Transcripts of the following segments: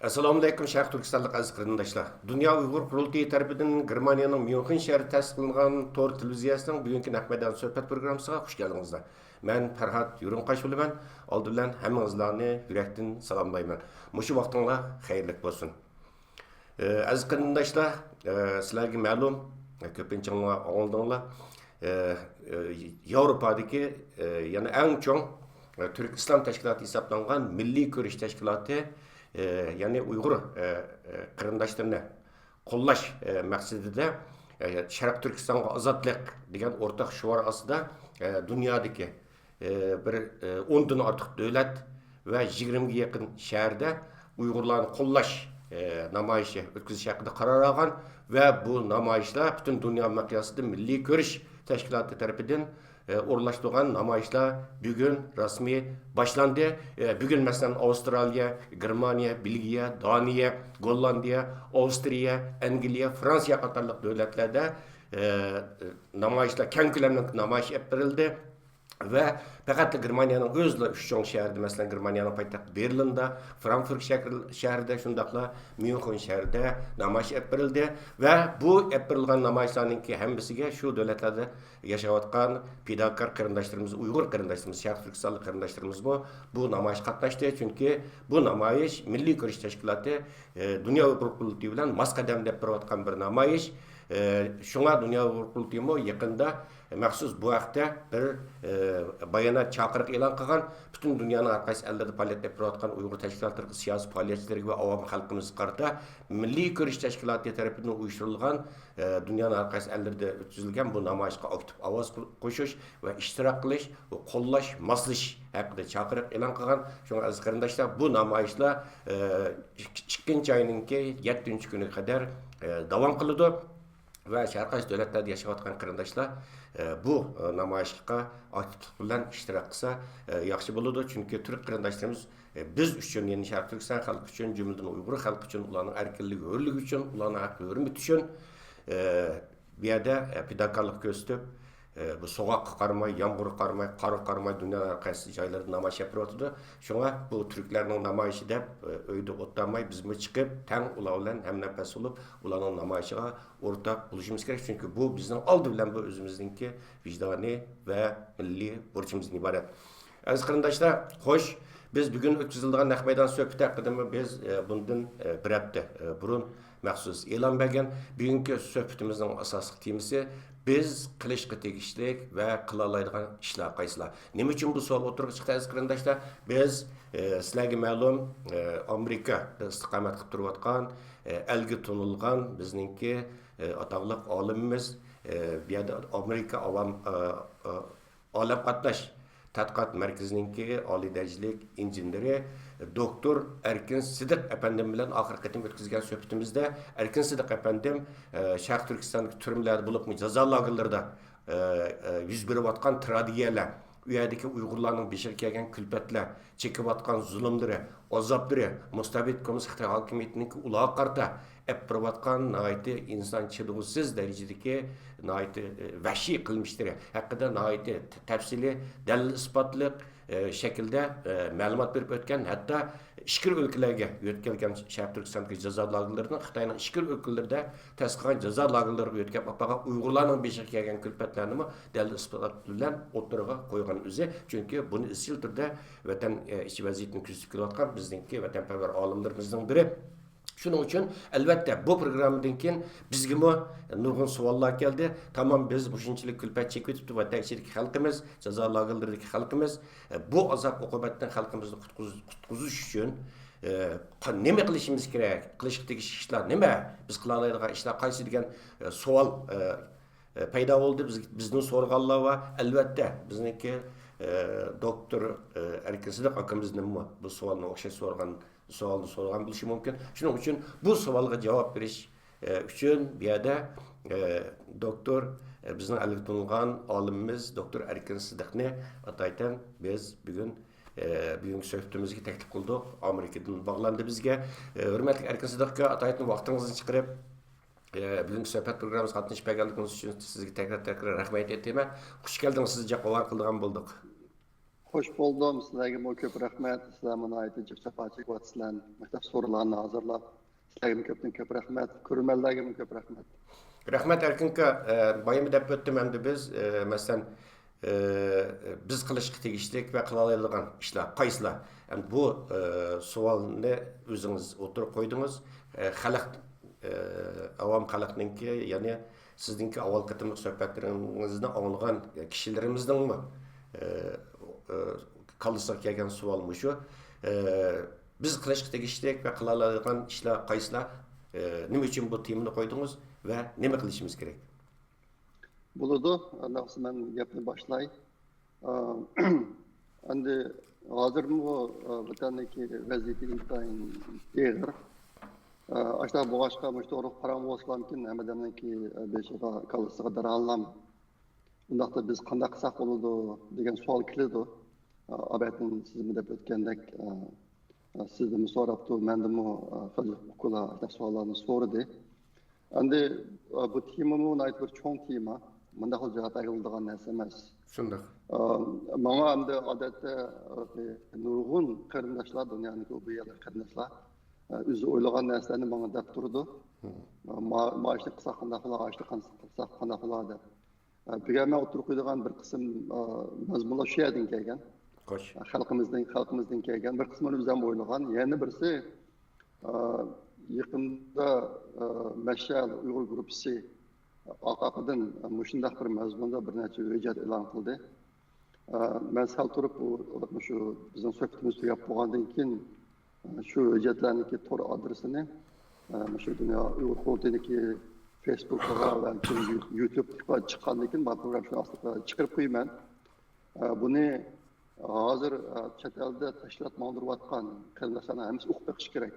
Assalomu alaykum Sharq Turkistonlik aziz qarindoshlar. Dunyo Uyg'ur qurultiyi tarafidan Germaniyaning Myunxen shahri ta'sis qilingan to'r televiziyasining bugungi naqmadan suhbat programmasiga xush keldingizlar. Men Farhad Yurunqash bo'laman. Oldi bilan hammangizlarni yurakdan salomlayman. Mushu vaqtinglar xayrlik bo'lsin. Aziz qarindoshlar, sizlarga ma'lum, ko'pincha oldinglar, Yevropadagi yana eng chong Türk İslam Təşkilatı hesablanğan Milli Görüş Təşkilatı yani Uyghur qarindoshlarni qo'llash maqsadida Sharq Turkistonga ozodlik degan o'rtaq shior ostida dunyodagi bir 10 dan ortiq davlat va 20 ga yaqin shaharda Uyg'urlarni qo'llash namoyishi o'tkazish haqida qaror olgan va bu namoyishlar butun dunyo miqyosida Milliy Ko'rish Tashkiloti tarafidan o'rlashtirgan namoyishlar bugun rasmiy boshlandi. Bugun masalan Avstraliya, Germaniya, Belgiya, Daniya, Gollandiya, Avstriya, Angliya, Fransiya qatorliq davlatlarda namoyishlar keng ko'lamli namoyish olib berildi. Ve fakat Germaniyanın özle üç çoğun şehirde, mesela Germaniyanın payitahtı Berlin'de, Frankfurt şehirde, şundakla München şehirde namayış ettirildi ve bu ettirilgan namayışlarınki hemisiga şu devletlerde yaşayotgan pidakar qarindoshlarimiz, Uyghur qarindoshlarimiz, Sharq Turkistonlik qarindoshlarimiz bu namayış qatnashdi. Çünkü bu namayış Milliy Ko'rish Tashkiloti Dunyo Uyg'ur qurultiyi bilan mos qadamda olib borayotgan bir namayış. Şuna Dunyo Uyg'ur qurultiyi yaqinda maxsus bu haqda bir bayonot chaqiriq e'lon qilgan, butun dunyoning har qaysi ellarda faoliyat olib borayotgan Uyg'ur tashkilotlari, siyosiy faoliyatchilariga va avom xalqimiz qarata Milliy Ko'rish Tashkiloti tarafidan uyushtirilgan dunyoning har qaysi ellarda o'tkazilgan bu namoyishga aktiv ovoz qo'shish va ishtirok qilish va qo'llash, moslash haqida chaqiriq e'lon qilgan. Shunga aziz qarindoshlar, bu namoyishlar 2 oyninki 7 kuniga qadar davom qiladi. Ve Sharq devletlerde yaşayotgan qarindoshlar bu namoyishga aktivlik bilan ishtirok qilsa yaxshi bo'ladi. Chunki Türk qarindoshlarimiz biz uchun, ya'ni Sharq Turkiston xalqi uchun, jumladan Uyg'ur xalqi uchun, ularning erkinligi, hurligi uchun, ularning haqi hurmati uchun bu yerda fidokorlik ko'rsatib, bu soğuk qarmay, yağmur qarmay, qor qarmay dunyoning har qaysi joylarda namoyish olib boryapti. Shunga bu turklarning namoyishi deb uyda o'tmay bizmi chiqib, tang ular bilan hamnafas bo'lib, ularning namoyishiga o'rtoq bo'lishimiz kerak. Chunki bu bizning oldi bilan bu o'zimizningki vijdoniy va milliy burchimizdan iborat. Aziz qarindoshlar, xo'sh, biz bugun o'tkazilgan naq maydon suhbati haqida biz bundan bir hafta burun maxsus e'lon bergan. Bugungi suhbatimizning asosiy temasi biz qilishga tegishlik va qila oladigan ishlar qaysilar? Nima uchun bu savol o'tirib chiqdi aziz qarindoshlar? Biz sizlarga ma'lum Amerikada istiqomat qilib turayotgan, elga tunilgan bizningki ataqli olimimiz, bu yerda Amerika olam qatnash tadqiqot markazininki oliy darajalik injeneri Doktor Erkin Sidiq efendim bilan oxirgi qatim o'tkazgan suhbatimizda Erkin Sidiq efendim Sharq Turkistonning turmlarda bo'lib jazo lagerlarida yuz berayotgan tragediyalar, u yerdagi Uyg'urlarning beshir kelgan kulfatlar, chekayotgan zulmlari, azoblari, mustabid kommunist Xitoy hokimiyatining uloq qarta epirayotgan nihoyatda inson chidg'usiz darajadagi nihoyatda vahshiy qilmishlari haqida nihoyatda tafsiliy, dalil isbotli şekilde ma'lumot berib o'tgan, hatto ishkir o'lkalarga yo'tkalgan Sharq Turkistondagi jazo lagerlarining Xitoyning ishkir o'lkalarida tasdiqlangan jazo lagerlariga yo'tkab apaga Uyg'urlarning beshiga kelgan kulfatlarini dalil isbot bilan o'tirg'a qo'ygan o'zi. Chunki buni izchil turda vatan ichi vaziyatini kuzatib kelayotgan bizningki vatanparvar olimlarimizning biri. Şunun için elbette bu programdan keyin bizga nurg'un savollar keldi. Tamam, biz bu shunchalik kulfat chekib o'tibdi va tekshirlik xalqimiz, jazo lagerlaridagi xalqimiz bu azob uqubatdan xalqimizni qutqizish uchun nima qilishimiz kerak? Qilishga tegishli ishlar nima? Biz qila oladigan ishlar qaysi degan savol paydo bo'ldi bizning so'rag'anlar va albatta bizniki doktor Erkin Sidiq akamizning bu savolni o'xshash savolni so'ragan bo'lishi mumkin. Shuning uchun bu savolga javob berish uchun bu yerda doktor bizning alga tunilgan olimimiz doktor Erkin Sidiqni ataydan biz bugungi suhbatimizga taklif qildik. Amerikadan bog'landi bizga. Hurmatli Erkin Sidiqqa ataydan vaqtingizni chiqarib bugungi suhbat programmasiga qatnashib berganligingiz uchun sizga tekrar rahmat aytaman. Xush keldingiz, sizni javob qildigan bo'ldik. Xo'sh bo'ldim. Sizlarga ko'p rahmat. Sizlar mana aytib chapachi qo'tsizlar. Maktab so'rovlarini hozirlab. Sizlarga ko'p rahmat. Ko'rmanlarga ko'p rahmat. Rahmat Erkinka, bayım deb o'tdim endi biz, masalan, biz qilishga tegishlik va qila oladigan ishlar qaysilar? Endi bu savolni o'zingiz o'tirib qo'ydingiz. Xalq avam xalqninki, ya'ni sizningki avval qatimliq suhbatlaringizni anglagan kishilarimizning qolisiga kelgan savolmi shu? Biz qilishga tegishlik va qila oladigan ishlar qaysilar? Nima uchun bu temani qo'ydingiz va nima qilishimiz kerak? Bo'ladi. Naqsi men gapni boshlay. Endi hozir bu vatandagi vaziyat intayin og'ir. Ashta boshqa to'g'ri qaramoslamkin hamadamniki beshiga qolisiga daralam. Undaqda biz qanday qilsak bo'ladi degan savol keladi. Albatta siz deb o'tgandek sizdan so'rabdi, mendan huquqlar savollarni so'radi. Endi bu temani aytib bir cho'ng tema. Bunda javob beriladigan narsa emas. Shunday. Menga endi odatda nurg'un qarindoshlar dunyodagi bu yerda qarindoshlar o'zi o'ylagan narsalarni menga deb turdi. Maishni qilsak qanday qiladi, ishni qilsak qanday qiladi deb. Bugun men o'tirib qo'yadigan bir qism mazmunlar shu yerdan kelgan. Xalqimizdan kelgan bir qismini o'zim o'ylagan. Yana birisi yaqinda Mashal Uyg'ur guruhi AQAQ'dan mushundaq bir mazmunda bir necha hujjat e'lon qildi. Men sal turib shu bizning suhbatimiz tugab bo'lgandan keyin shu hujjatlarniki tor adresini shu dunyo Uyg'ur qo'mitidagi Facebook'ga va YouTube'ga chiqqandan keyin bu program shuni ostida chiqarib qo'yaman. Buni hozir chet elda tashlab mo'ldirayotgan qarindoshlarning hammasi o'qib beqish kerak.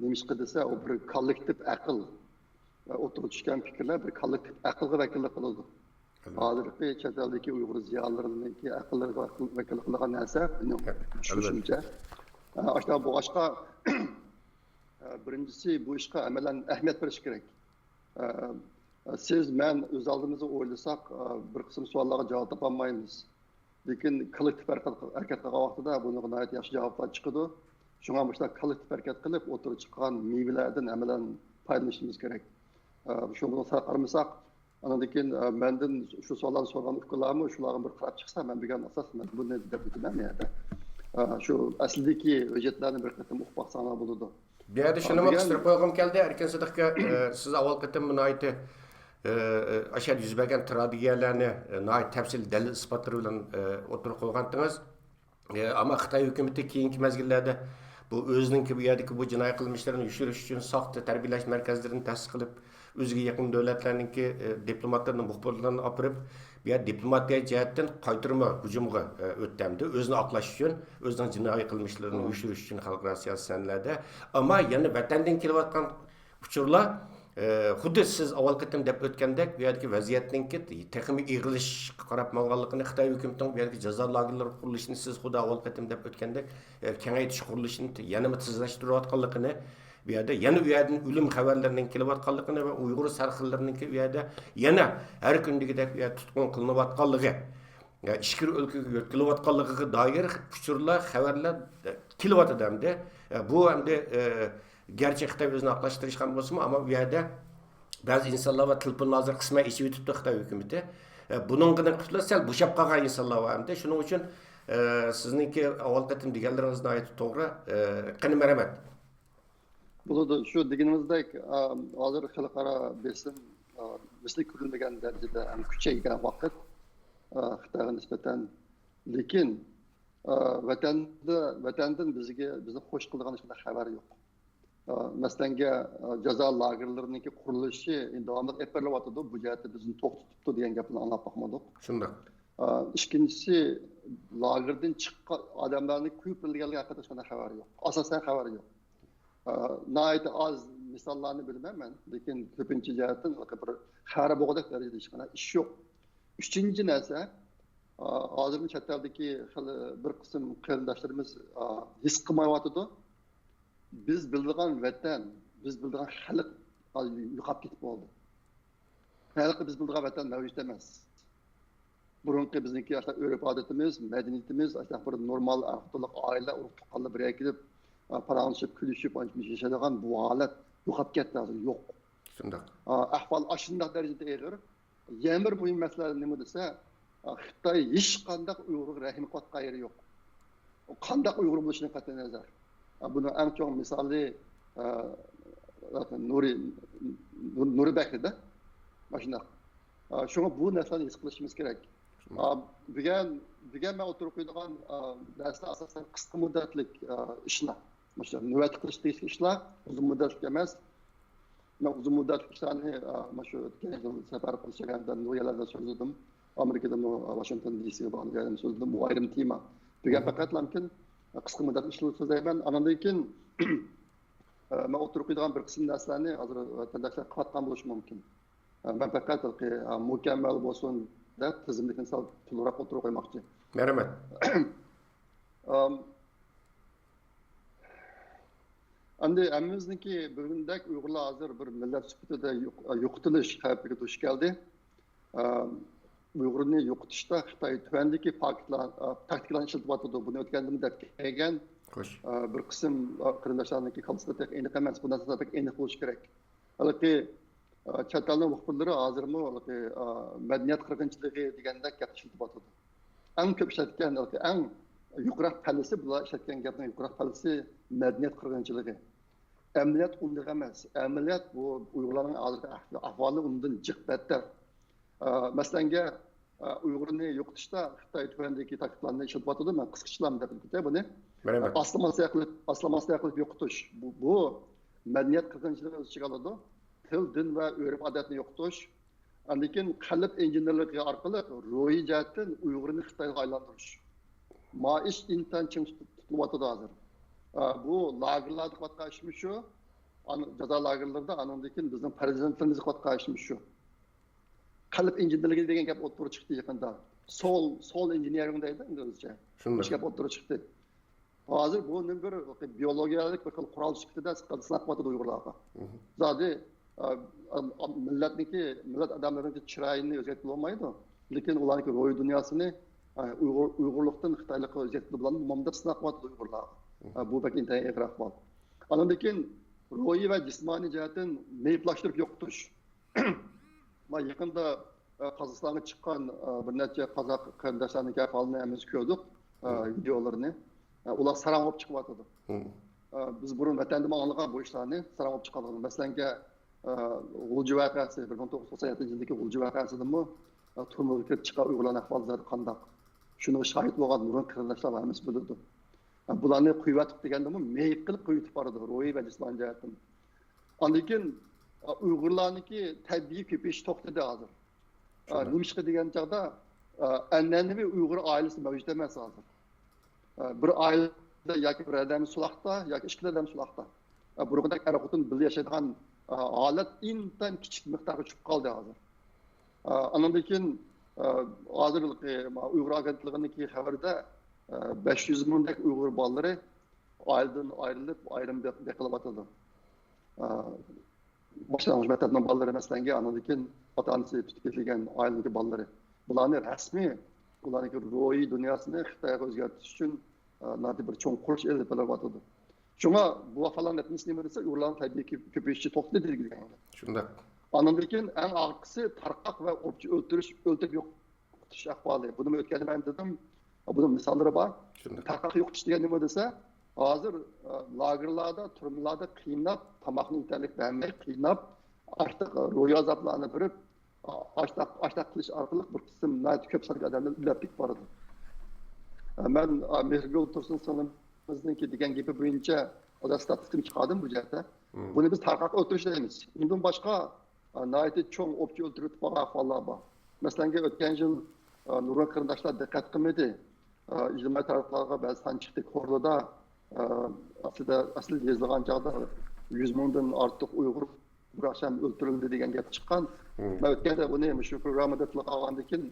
Nima desa, u bir kollektiv aql o'tirib tushgan fikrlar bir kollektiv aqlga vakillik qiladi. Hozirgi chet eldagi Uyg'ur ziyolilarininki aqllariga vakillik qilgan narsa tushuncha. Ashta bu boshqa birinchisi bu ishga amalan ahamiyat berish kerak. Siz men o'z oldimizda o'ylasak bir qism savollarga javob topolmaymiz. Lekin kollektiv harakat qilgan vaqtida buni g'oyat yaxshi javoblar chiqadi. Shunga bu kollektiv harakat qilib o'tirib chiqqan mevalardan amalan foydalanishimiz kerak. Shunga qaramasak, andan keyin mendan shu savollarni so'ragan ukalarmi shularga bir qarab chiqsa, men degan asos buni deb o'taman yerda. Shu aslidagi hujjatlarni bir qatam o'qib baqsanglar bo'ladi. Bu yerda shuni qistirib qo'ygim keldi. Erkin Sidiqqa siz avval qatam buni aytdi. Aşağı yüz bergen tradisiyalarni nəhayət təfsil dəlil isbatları bilan o'tirib qo'ygandingiz. Ama Xitoy hukumati keyingi mezgillarda bu o'zininki bu yerdagi bu jinoiy qilmishlarni yushirish uchun soxta tarbiyalash markazlarini ta'sis qilib, o'ziga yaqin davlatlarningki diplomatlarni muxbirlarni olib borib, bu yer diplomatiya jihatdan qaytarma hujumga o'tdi. O'zini oqlash uchun, o'zining jinoiy qilmishlarini yushirish uchun xalqaro siyosiy sanalarda, ammo yana vatandan kelayotgan uchurlar xuddi siz avval qatim deb o'tgandek bu yerdagi vaziyatninki texnik ig'ilishga qarab maqolligini Xitoy hukumatining bu yerdagi jazo lagerlari qurilishini siz xuddi avval qatim deb o'tgandek kengaytirish qurilishini yana tezlashtirayotganligini bu yerda yana u yerdan o'lim xabarlarining kelayotganligini va Uyg'ur sarxillarininki bu yerda yana har kundagidek tutqun qilinayotganligi ishkir o'lkaga yo'tkilayotganligiga doir uchurlar xabarlar kelyotdi hamda bu hamda gerçi Xitoy o'zini aqlashtirishgan bo'lsa-mu, ammo bu yerda ba'zi insonlar va tilpun hozir qisman ichib o'tibdi Xitoy hukumati. Buningdan qutulsa sal bo'shab qolgan insonlar bor hamda. Shuning uchun sizningki avval qatim deganlaringizni aytib to'g'ri, qani marhamat. Bo'ladi, shu deganimizdek, hozir xalqaro besim misli ko'rilmagan darajada kuchaygan vaqt Xitoyga nisbatan, lekin vatandan bizni xo'sh qiladigan hech qanday xabar yo'q. Maslanga jazo lagerlarininki qurilishi davomli epirlayotdi, bu jihatda bizni to'xtatibdi degan gapni anglab boqmadik. Shunday. Ikkinchisi, lagerdan chiqqan odamlarni kuyib bilganligi haqida hech qanday xabar yo'q. Asosan xabar yo'q. Nayt az misollarni bilmayman, lekin ko'pincha jihatdan bir xabar bo'lgan darajada hech qanday ish yo'q. Uchinchi narsa, hozirgi chet eldagi bir qism qarindoshlarimiz his qilmayotdi. Biz bildiğin vatan, biz bildiğin xalq yo'qolib ketib qoldi. Xalq biz bildiğin vatan mavjud emas. burunqi bizniki örf odatimiz, medeniyetimiz, bir normal ahvollik aile urug'liqlarla birga kelib, paranglashib, kulishib, yaşaydigan bu holat yo'qolib ketdi hozir yo'q. Shundoq. Ahvol ashundoq darajada og'ir. Yana bir muhim masala nima desa, Xitoy hech qanday Uyg'urga rahim qotgan yeri yo'q. Qanday Uyg'ur bo'lishini qat'iy nazar. Buni eng chong misoli Nuri Bakirda. Mana shunga bu narsani his qilishimiz kerak. Degan men o'tirib qo'yadigan narsa asosan qisqa muddatlik ishlar. Mesela nöbet qilish deyilgan ishlar uzun muddatli emas. Men uzun muddatli ishlarni mana shu safar qilishganda Nuriyalarda so'zladim. Amerikada Washington DC'ga borgan so'zladim. Bu ayrim tema. Degan faqat mumkin qisqa muddatli ishlar so'zlayman. Andan keyin men o'tirib qo'yadigan bir qism narsalarni hozir tadqiqot qilayotgan bo'lish mumkin. Ben faqat mukammal bo'lsin deb tizimlikni sal to'liqroq o'tirib qo'ymoqchi. Merhamet. Endi hammamizniki bugündek Uyg'urlar hozir bir millat sifatida yo'qotilish xavfiga duch keldi. Uyg'urni yo'qotishda Xitoy tuvandagi taktikalarni ishlatyapti. Buni o'tganda muddat kelgan bir qism qarindoshlarniki qolsa aniq emas, bu narsa aniq bo'lishi kerak. Balki chet elning muxbirlari hozirmi madaniyat qirg'inchiligi degandek gap ishlatyapti. Eng ko'p ishlatgan, eng yuqori pallasi bular ishlatgan gapning yuqori pallasi madaniyat qirg'inchiligi. Amaliyat unday emas. Amaliyat bu Uyg'urlarning hozirgi ahvoli undan jiq battar. Masalanga Uyg'urni yo'qotishda Xitoy tuvandagi takliflarni ishlatyapti. Men qisqachalam deb aytay buni. Aslamasi qilib yo'qotish. Bu madaniyat qirg'inchiligi o'z ichiga oladi. Til, din va urf odatni yo'qotish. Lekin qalb injenerligi orqali ro'yi jihatdan Uyg'urni Xitoyga aylantirish. Ish intan chim tutilyapti hozir. Bu lagerlarda qilayotgan ishimiz shu. Jazo lagerlarida andan keyin bizning prezidentimiz qilayotgan ishimiz shu. Qalb injenerligi degan gap o'tirib chiqdi yaqinda. Soul engineering deydi inglizcha. Shunday gap o'tirib chiqdi. Hozir bu bir biologiyalik bir qurol sifatida sinab qo'yadi Uyg'urlarga. Zodi millat adamlarning chiroyini o'zgartirib olmaydi. Lekin ularning ro'y dunyosini Uyg'urlikdan Xitoylikqa o'zgartirib bilan momda sinab qo'yadi Uyg'urlar. Bu pek intayin og'ir ahvol. Andan keyin ro'yi va jismoniy jihatdan meyplashtirib yo'qotish. Men yaqinda Qozog'istonga chiqqan bir necha qozoq qarindoshlarning ahvolini hamiz ko'rdik, videolarini. Ular sarang olib chiqyapti. Biz burun vatanda ma'lumot bu ishlarni sarang olib chiqadi. Masalan, G'ulji voqeasi 1997-yildagi G'ulji voqeasidami turmuga kirib chiqqan Uyg'urlarning ahvoli qanday? Shuni shohid bo'lgan nurun qarindoshlar hamiz biladi. Bularni quyvatib degandimi, meyib qilib quyitib boradi ro'yi va jismoniy jihatdan. Lekin Uyg'urlarniki tabiiy ko'payish to'xtadi hozir. Nimishqa degan chog'da an'anaviy Uyg'ur oilasi mavjud emas hozir. Bir oilada yoki bir odam sulaqda yoki ikki odam sulaqda. Burg'udagi er-xotin birga yashaydigan holat intan kichik miqdorga tushib qoldi hozir. Andan keyin hozirgi Uyg'ur agentligining xabarida 500 mingdek Uyg'ur bolalari oiladan ayrilib, ayrim beqilyapti. Boshlang'ich maktabning bolalari masalan, andan keyin ota-onasi tutib ketilgan oiladagi bolalari. Bularni rasmiy, ularning ro'yi dunyosini Xitoyga o'zgartirish uchun bir cho'ng qurish elib bo'lyapti. Shunga bu falan etmesi nima desa, Uyg'urlar tabiiy ko'payishi to'xtadi degan. Shunda. Andan keyin eng og'irgisi tarqoq va o'ldirib yo'qotish ahvoli. Buni o'tgan men dedim, bunun misollari bor. Tarqoq yo'qotish degan nima desa, hozir lagerlarda, turmalarda qiynab, tomoqni yetarlik bermay qiynab, ortiq ro'y azoblarni berib, ashtaq qilish orqali bir qism ko'p sonli odamlar ularga boradi. Men Mehrgul Tursun bizniki degan gapi bo'yicha o'zim statistikani chiqardim bu yerda. Buni biz tarqoq o'tirish deymiz. Undan boshqa nayt cho'ng o'pchi o'ldirib qolgan ahvollar bor. Masalan, o'tgan yil Nurun qarindoshlar diqqat qilmadi. İctimai taraflarga ba'zan chiqdi Kordoda asli yozilgan chog'da 100 mingdan ortiq Uyg'ur bir akşam o'ldirildi degan gap chiqqan. Men o'tganda buni shu programmada tilga olgandan keyin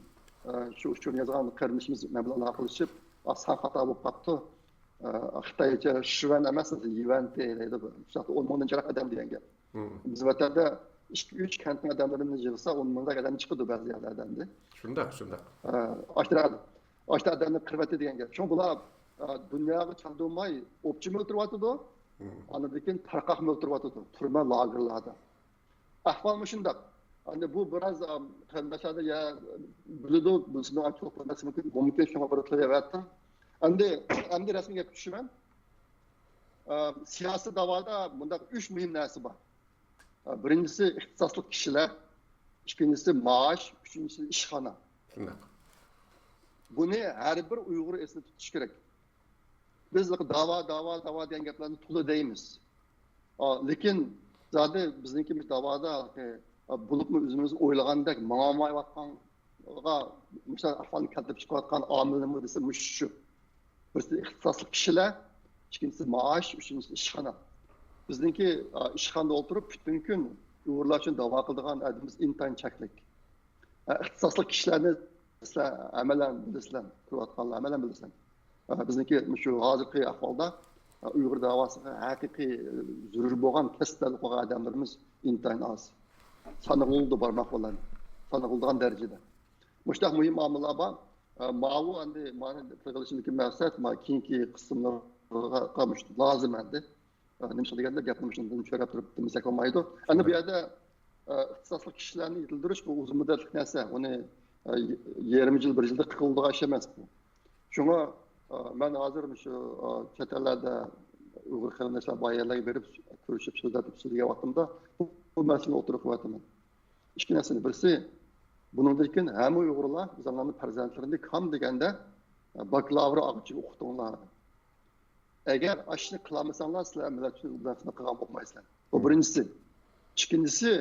shu uchun yozgan qarindoshimiz bilan aloqalashib, asal xato bo'lib qoldi. Xitoycha Şivan emas, Yivan deydi. O'sha 10 mingdan chiroq odam degan gap. Biz vatanda 2-3 kentning odamlarini yig'sa 10 mingdan odam chiqadi ba'zi yerlardan. Shundoq, shundoq. Ashta odamni qirvati degan gap. Shu bular dunyoga chandolmay o'pchim o'tiryotidi. Anadan tarqaq o'tiryotidi. Turma lagerlarda. Ahvol shundoq. Hani bu biraz kardeşler ya bildi bunu çok mümkün şuna bırakılıyor. Endi resmiga tushman. Siyosiy da'voda bunda 3 muhim narsa bor. Birinchisi ixtisosli kishilar, ikkinchisi maosh, uchinchisi ishxona. Shundoq. Buni har bir Uyg'ur esda tutish kerak. Biz da'vo degan gaplarni to'la deymiz. Lekin zodi biznikimiz da'voda bulupmu o'zimiz o'ylagandek ma'lumotga misol ahvolni keltirib chiqayotgan omillarimiz desa shu. Birisi ixtisosli kishilar, ikkinchisi maosh, uchinchisi ishxona. Bizniki ishxonada o'tirib butun kun Uyg'urlar uchun da'vo qiladigan adimiz intayin cheklik. Ixtisosli kishilarni sizlar amalan bilasizlar, ko'rayotganlar amalan bilasizlar. Bizniki shu hozirgi ahvolda Uyg'ur da'vosiga haqiqiy zarur bo'lgan kasblar qilgan odamlarimiz intayin oz. Sanıqıldı barmaq bilan, sanıqıldıgan darajada. Muştaq muhim omillar bor. Mavu endi mani qilishimdagi maqsad keyingi qismlarga qamish lozim endi. Nimcha deganda gapni shundan tushirib turib desak olmaydi. Endi bu yerda ixtisosli kishilarni yetildirish bu uzun muddatli narsa. Uni 20 yil, 1 yilda qiladigan ish emas bu. Shunga men hozir shu chet ellarda Uyg'ur qarindoshlar bayonlarga berib ko'rishib so'zlagan vaqtimda bu masalani o'tirib qo'yaman. Ikki narsani birisi bundan keyin hamma Uyg'urlar bizlarning farzandlarini kam deganda bakalavr o'qitib o'qitinglar. Agar ashni qilmasanglar sizlar millat uchun ularni qilgan bo'lmaysizlar. Bu birinchisi. Ikkinchisi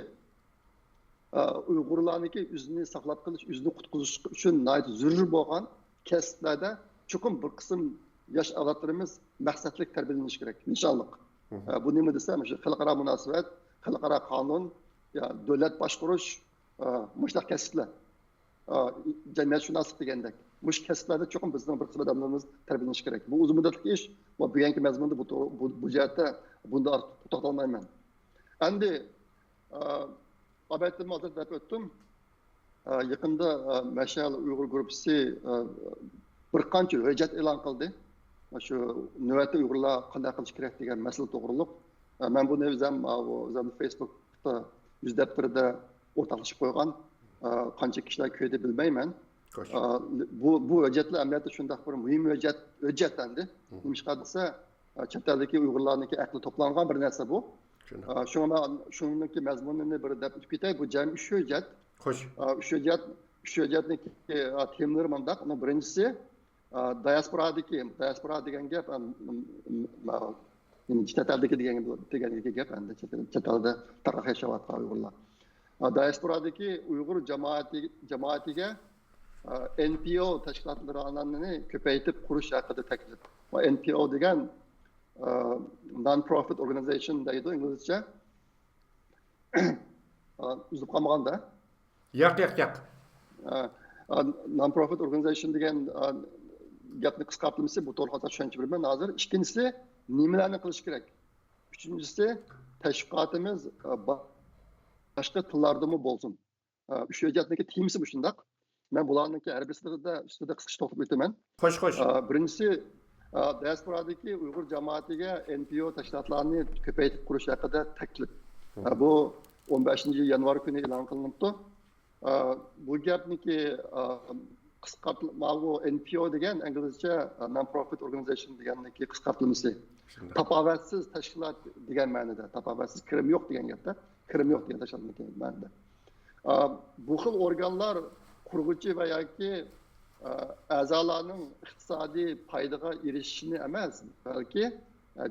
Uyg'urlarniki o'zini saqlab qolish, o'zini qutqizish uchun zarur bo'lgan kasblarda chuqur bir qism yosh avlodlarimiz maqsadlik tarbiyalanish kerak. Nishonliq. Bu nima desam, shu xalqaro munosabat, xalqaro qonun, davlat boshqarish, mushtar kasblar. Jamiyatshunoslik degandek. Mush kasblarda chuqur bizning bir qism odamlarimiz tarbiyalanish kerak. Bu uzun muddatli ish va bugungi mazmunda bu jihatda bunda to'xtalmayman. Endi abaytim hozir deb o'tdim. Yaqinda Mashal Uyg'ur guruhi bir qancha hujjat e'lon qildi. Shu navbatda Uyg'urlar qanday qilish kerak degan masala to'g'riliq. Men buni o'zim Facebookda yuzlab turda o'rtoqlashib qo'ygan. Qancha kishilar ko'ydi bilmayman. Bu hujjatlar amaliyotda shunday bir muhim hujjat endi. Nimishqa desa, chet eldagi Uyg'urlarniki aqli to'plangan bir narsa bu. Shuningdek mazmunini bir deb ketay, bu jami 3 hujjat. Xo'sh. 3 hujjatniki temalari mundaq. Birinchisi diaspora degan gap chet eldagi degan gap endi chet elda tarqab yashayotgan Uyg'urlar. Diasporadagi Uyg'ur jamoatiga NPO tashkilotlarini ko'paytirib qurish haqida taklif. Va NPO degan non-profit organization deydi inglizcha. Uzib qolmaganda. Yo'q. Non-profit organization degan gapni qisqartirmasi bu to'g'ri hozir tushuncha bilmayman hozir. Ikkinchisi nimalarni qilish kerak? Uchinchisi tashviqotimiz boshqa tillardami bo'lsin. Uch hujjatniki timsi bu shundoq. Men bularniki har birisida ustida qisqacha to'xtab o'taman. Xo'sh. Birinchisi diasporadagi Uyg'ur jamoatiga NPO tashkilotlarini ko'paytirib qurish haqida taklif. Bu 15-yanvar kuni e'lon qilindi. Bu gapniki qisqartma NPO degan inglizcha non-profit organization deganniki qisqartmasi. Tapovatsiz tashkilot degan ma'noda, tapovatsiz kirim yo'q degan gapda, kirim yo'q degan tashkilotniki ma'noda. Bu xil organlar qurg'uchi va yoki a'zolarning iqtisodiy foydaga erishishini emas, balki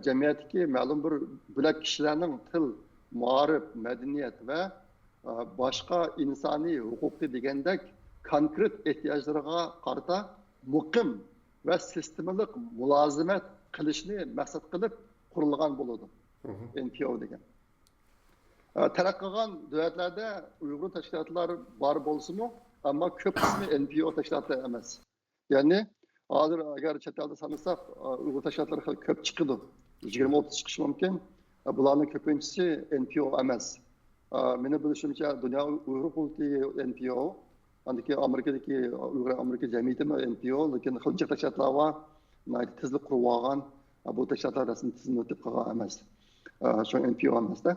jamiyatdagi ma'lum bir bo'lak kishilarning til, ma'rif, madaniyat va boshqa insoniy huquqi degandek konkret ehtiyojlarga qarata muqim va sistemalik mulozimat qilishni maqsad qilib qurilgan bo'ladi. NPO degan. Taraqqiyotgan davlatlarda Uyg'ur tashkilotlar bor bo'lsa-mu, ammo ko'p qismi NPO tashkilotlar emas. Ya'ni hozir agar chet elda sanasak, Uyg'ur tashkilotlari ko'p chiqadi. 20-30 chiqishi mumkin. Bularning ko'pinchisi NPO emas. Meni bilishimcha Dunyo Uyg'ur qurultiyi NPO, andaki Amerikadagi Uyg'ur Amerika jamiyati NPO, lekin xilcha tashkilotlar tizlik qurib olgan, bu tashkilotlar rasmiy tizimni o'tib qolgan emas. Shu NPO emasda.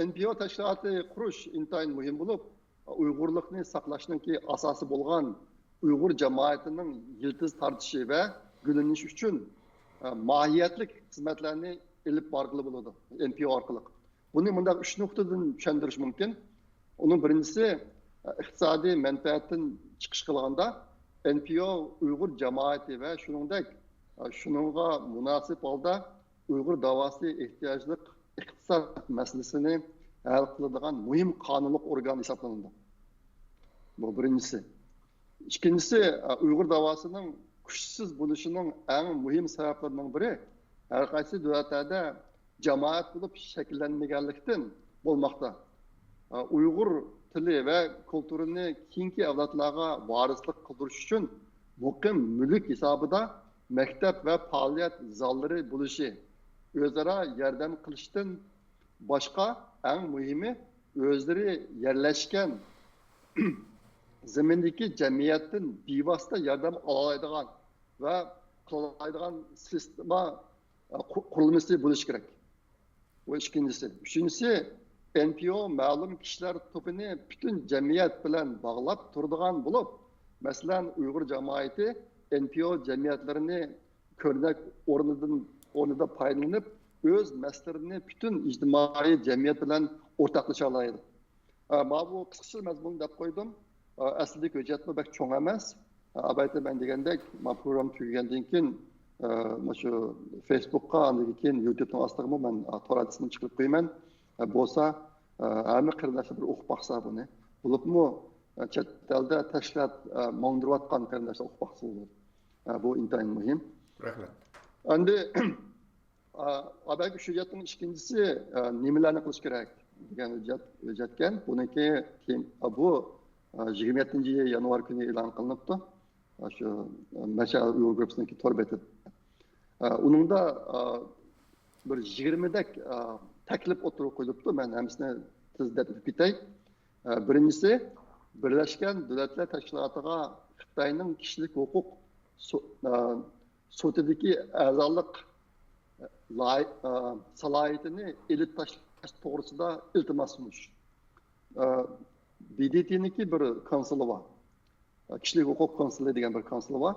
NPO tashkiloti qurish intayin muhim bo'lib, Uyg'urlikni saqlashningki asosi bo'lgan Uyg'ur jamoatining yildiz tortishi va gullanishi uchun mohiyatlik xizmatlarni ilib borg'ili bo'ladi NPO orqali. Buni bunda 3 nuqtadan tushuntirish mumkin. Uning birinchisi iqtisodiy manfaatdan chiqish qilganda NPO Uyg'ur jamoati va shuningdek shuningga munosib holda Uyg'ur davosi ehtiyojli iqtisod masalasini hal qiladigan muhim qonunliq organ hisoblanadi. Bu birinchisi. İkincisi, Uyg'ur davosining kuchsiz bo'lishining eng muhim sabablarining biri har qaysi davlatlarda jamoat bo'lib shakllanmaganlikdan bo'lmoqda. Uyg'ur tili va kulturini keyingi avlodlarga varislik qildirish uchun muqim mulk hisobida maktab va faoliyat zallari bo'lishi, o'zaro yordam qilishdan boshqa eng muhimi o'zlari yerlashgan zemindeki cemiyetin bivasıta yardım alamaydigan ve kılamaydigan sistema kurulması buluş gerek. Bu ikincisi. Üçüncüsü, NPO malum kişiler topunu bütün cemiyet bilen bağlap turduğan bulup, mesela Uygur cemaati NPO cemiyetlerini körnek ornada paylanıp, öz meslerini bütün ictimai cemiyet bilen ortaklaşa alaydı. Bu kısaca mezmununu da koydum. Aslında hüccetme pek çoğ emas. Abayta ben degandek, program tügəndən keyin şu Facebook'a, andan YouTube'dan astığımı ben toradısını çıkıp qoyman. Bolsa, hamma qarindoshlar bir o'qib baqsa buni. Bo'libmi chet elda tashlab mo'ndirayotgan qarindoshlar o'qib baqsa bo'ladi. Bu intayin muhim. Rahmat. Endi abayki hüccetning ikincisi nimalarni qilish kerak degan hüccetgan. Buniki bu 27 yanvar günü e'lon qilinibdi. Shu Mashal Uyg'ur guruhining tor beti. Uningda bir 20 dak taklif o'tirib qo'yilibdi. Men hammasini tezda bitay. Birinchisi, Birlashgan Davlatlar Tashkilotiga Xitoyning kishilik huquq sudidagi a'zolik salohiyatini elib tashlash to'g'risida iltimos sunish. BDT'niki bir konsuli var. Kişilik hukuk konsuli degan bir konsuli var.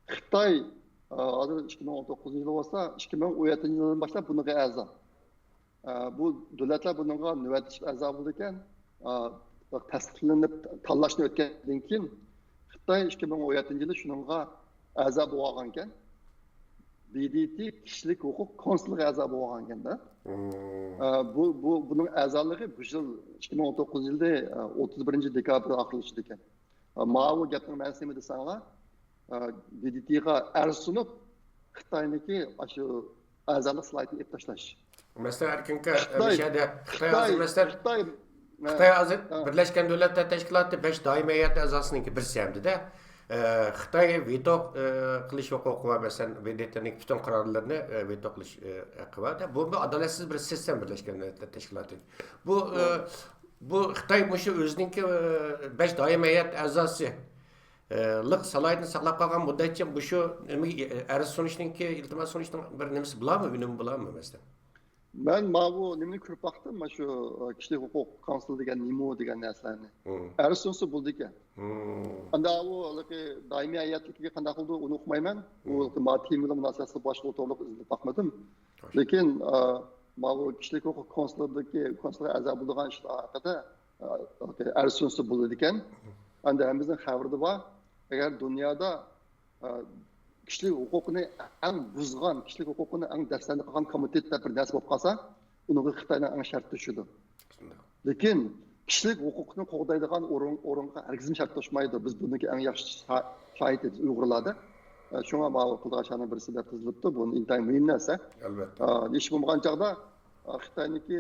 Xitoy hozir 2019 yılı olsa 2017 yıldan başlab bunga a'zo. Bu davlatlar bunga navbatchi a'zo bo'ldi ekan, tasdiqlanib tanlashni o'tgandan keyin Xitoy 2017 yılı shunga a'zo bo'lgan ekan. BDT kişilik hukuk konsuli a'zo bo'lgan ekanda. Bunun a'zoligi bu yil 2019 yılda 31 dekabrda aqlashdi ekan. Ma'vu gapning ma'nosini desanglar, BDT'ga arz sunib Xitoyniki shu a'zolik salohiyatini ep tashlash. Mesela erkinki Xitoy hozir mesela Xitoy hozir Birlashgan Davlatlar Tashkiloti 5 doimiy heyat a'zosiniki birisi hamda Xitoy veto qilish huquqi va masalan BDT'ning butun qarorlarini veto qilish haqqi bor. Bu adolatsiz bir sistem Birlashgan Davlatlar Tashkiloti. Bu Xitoy mushu o'ziniki 5 doimiy heyat a'zosi liq salohiyatini saqlab qolgan muddatcha bu shu arz sunishningki iltimos sunishning bir nimasi bo'ladimi, unumi bo'ladimi masalan? Ben bu nimani ko'rib baqdim, shu kishilik huquq konsuli degan nima degan narsalarni. Arz sunisi bo'ldi ekan. Anda u doimiy hayotligiga qanday qildi uni o'qimayman. U matematik munosabati boshqa to'liq izlab baqmadim. Lekin bu kishilik huquq konsulga a'zo bo'lgan ishlar haqida arz sunisi bo'ldi ekan. Anda hamimizning xabarida bor. Agar dunyoda kishilik huquqini eng buzgan, kishilik huquqini eng dafsanda qilgan komitetda bir narsa bo'lib qolsa, unga Xitoyning eng sharti shudir. Lekin kishilik huquqni qo'g'daydigan o'ringa hargizim shart qo'shmaydi. Biz buniki eng yaxshi shohidiz Uyg'urlarda. Shunga ma'lum qilgan birisi deb tizilibdi. Bu intayin muhim narsa. Albatta. Ish bo'lmagan chog'da Xitoyniki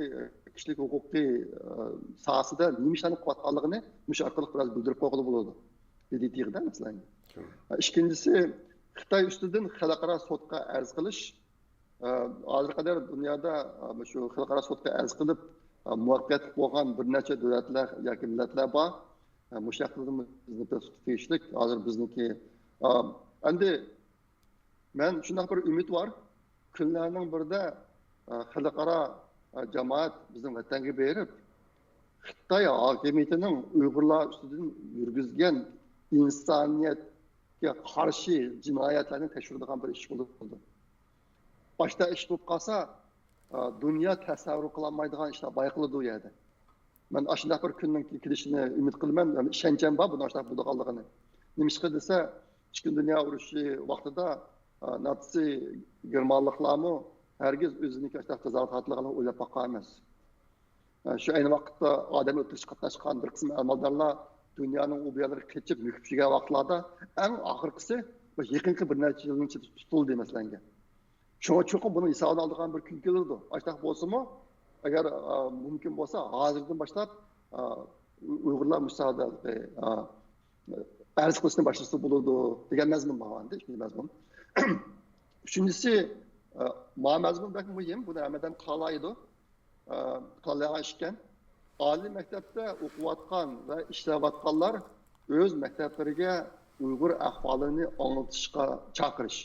kishilik huquqiy sohasida nima ishlarni qilayotganligini mush orqali biroz bildirib qo'ygan bo'ladi. BDT'da masalan. Ikkinchisi Xitoy ustidan xalqaro sudga arz qilish. Hozir qadar dunyoda shu xalqaro sudga arz qilib muvaffaqiyatli bo'lgan bir necha davlatlar yoki millatlar bor. Mushaqlarimiz bizni tegishlik. Hozir bizniki endi men shunday bir umid bor. Kunlarning birida xalqaro jamoat bizning vatanga berib, Xitoy hokimiyatining Uyg'urlar ustidan yurgizgan insoniyatga qarshi jinoyatlarni tekshiradigan bir ish bo'ldi. Boshda ish bo'lib qolsa, dunyo tasavvur qilolmaydigan ishlar bayqiladi u yerda. Men ashunday bir kunning kelishini umid qilaman, ishonchim bor buni ashunday bo'lganligini. Nimishqa desa, Ikkinchi dunyo urushi vaqtida Nazi Germanliklarmi hargiz o'zining ashunday qilganligini o'ylab boqqan emas. Shu ayni vaqtda odam o'tirish qatnashgan bir qism amaldorlar dunyoning u yerlariga ketib mukibchiga vaqtlarda eng oxirgisi yaqinqi bir necha yilning ichida tutildi masalanga. Shunga cho'qib buni hisobga oladigan bir kun keladi. Ashunday bo'lsa-mu, agar mumkin bo'lsa, hozirdan boshlab Uyg'urlar musobaqa arz qilishni boshlasa bo'ladi degan mazmun bor endi, ikkinchi mazmun. Uchinchisi, mazmun bak muhim, buni hammadan qalaydi. Qalayashgan oliy maktabda o'qiyotgan va ishlayotganlar o'z maktablariga Uyg'ur ahvolini anglitishga chaqirish.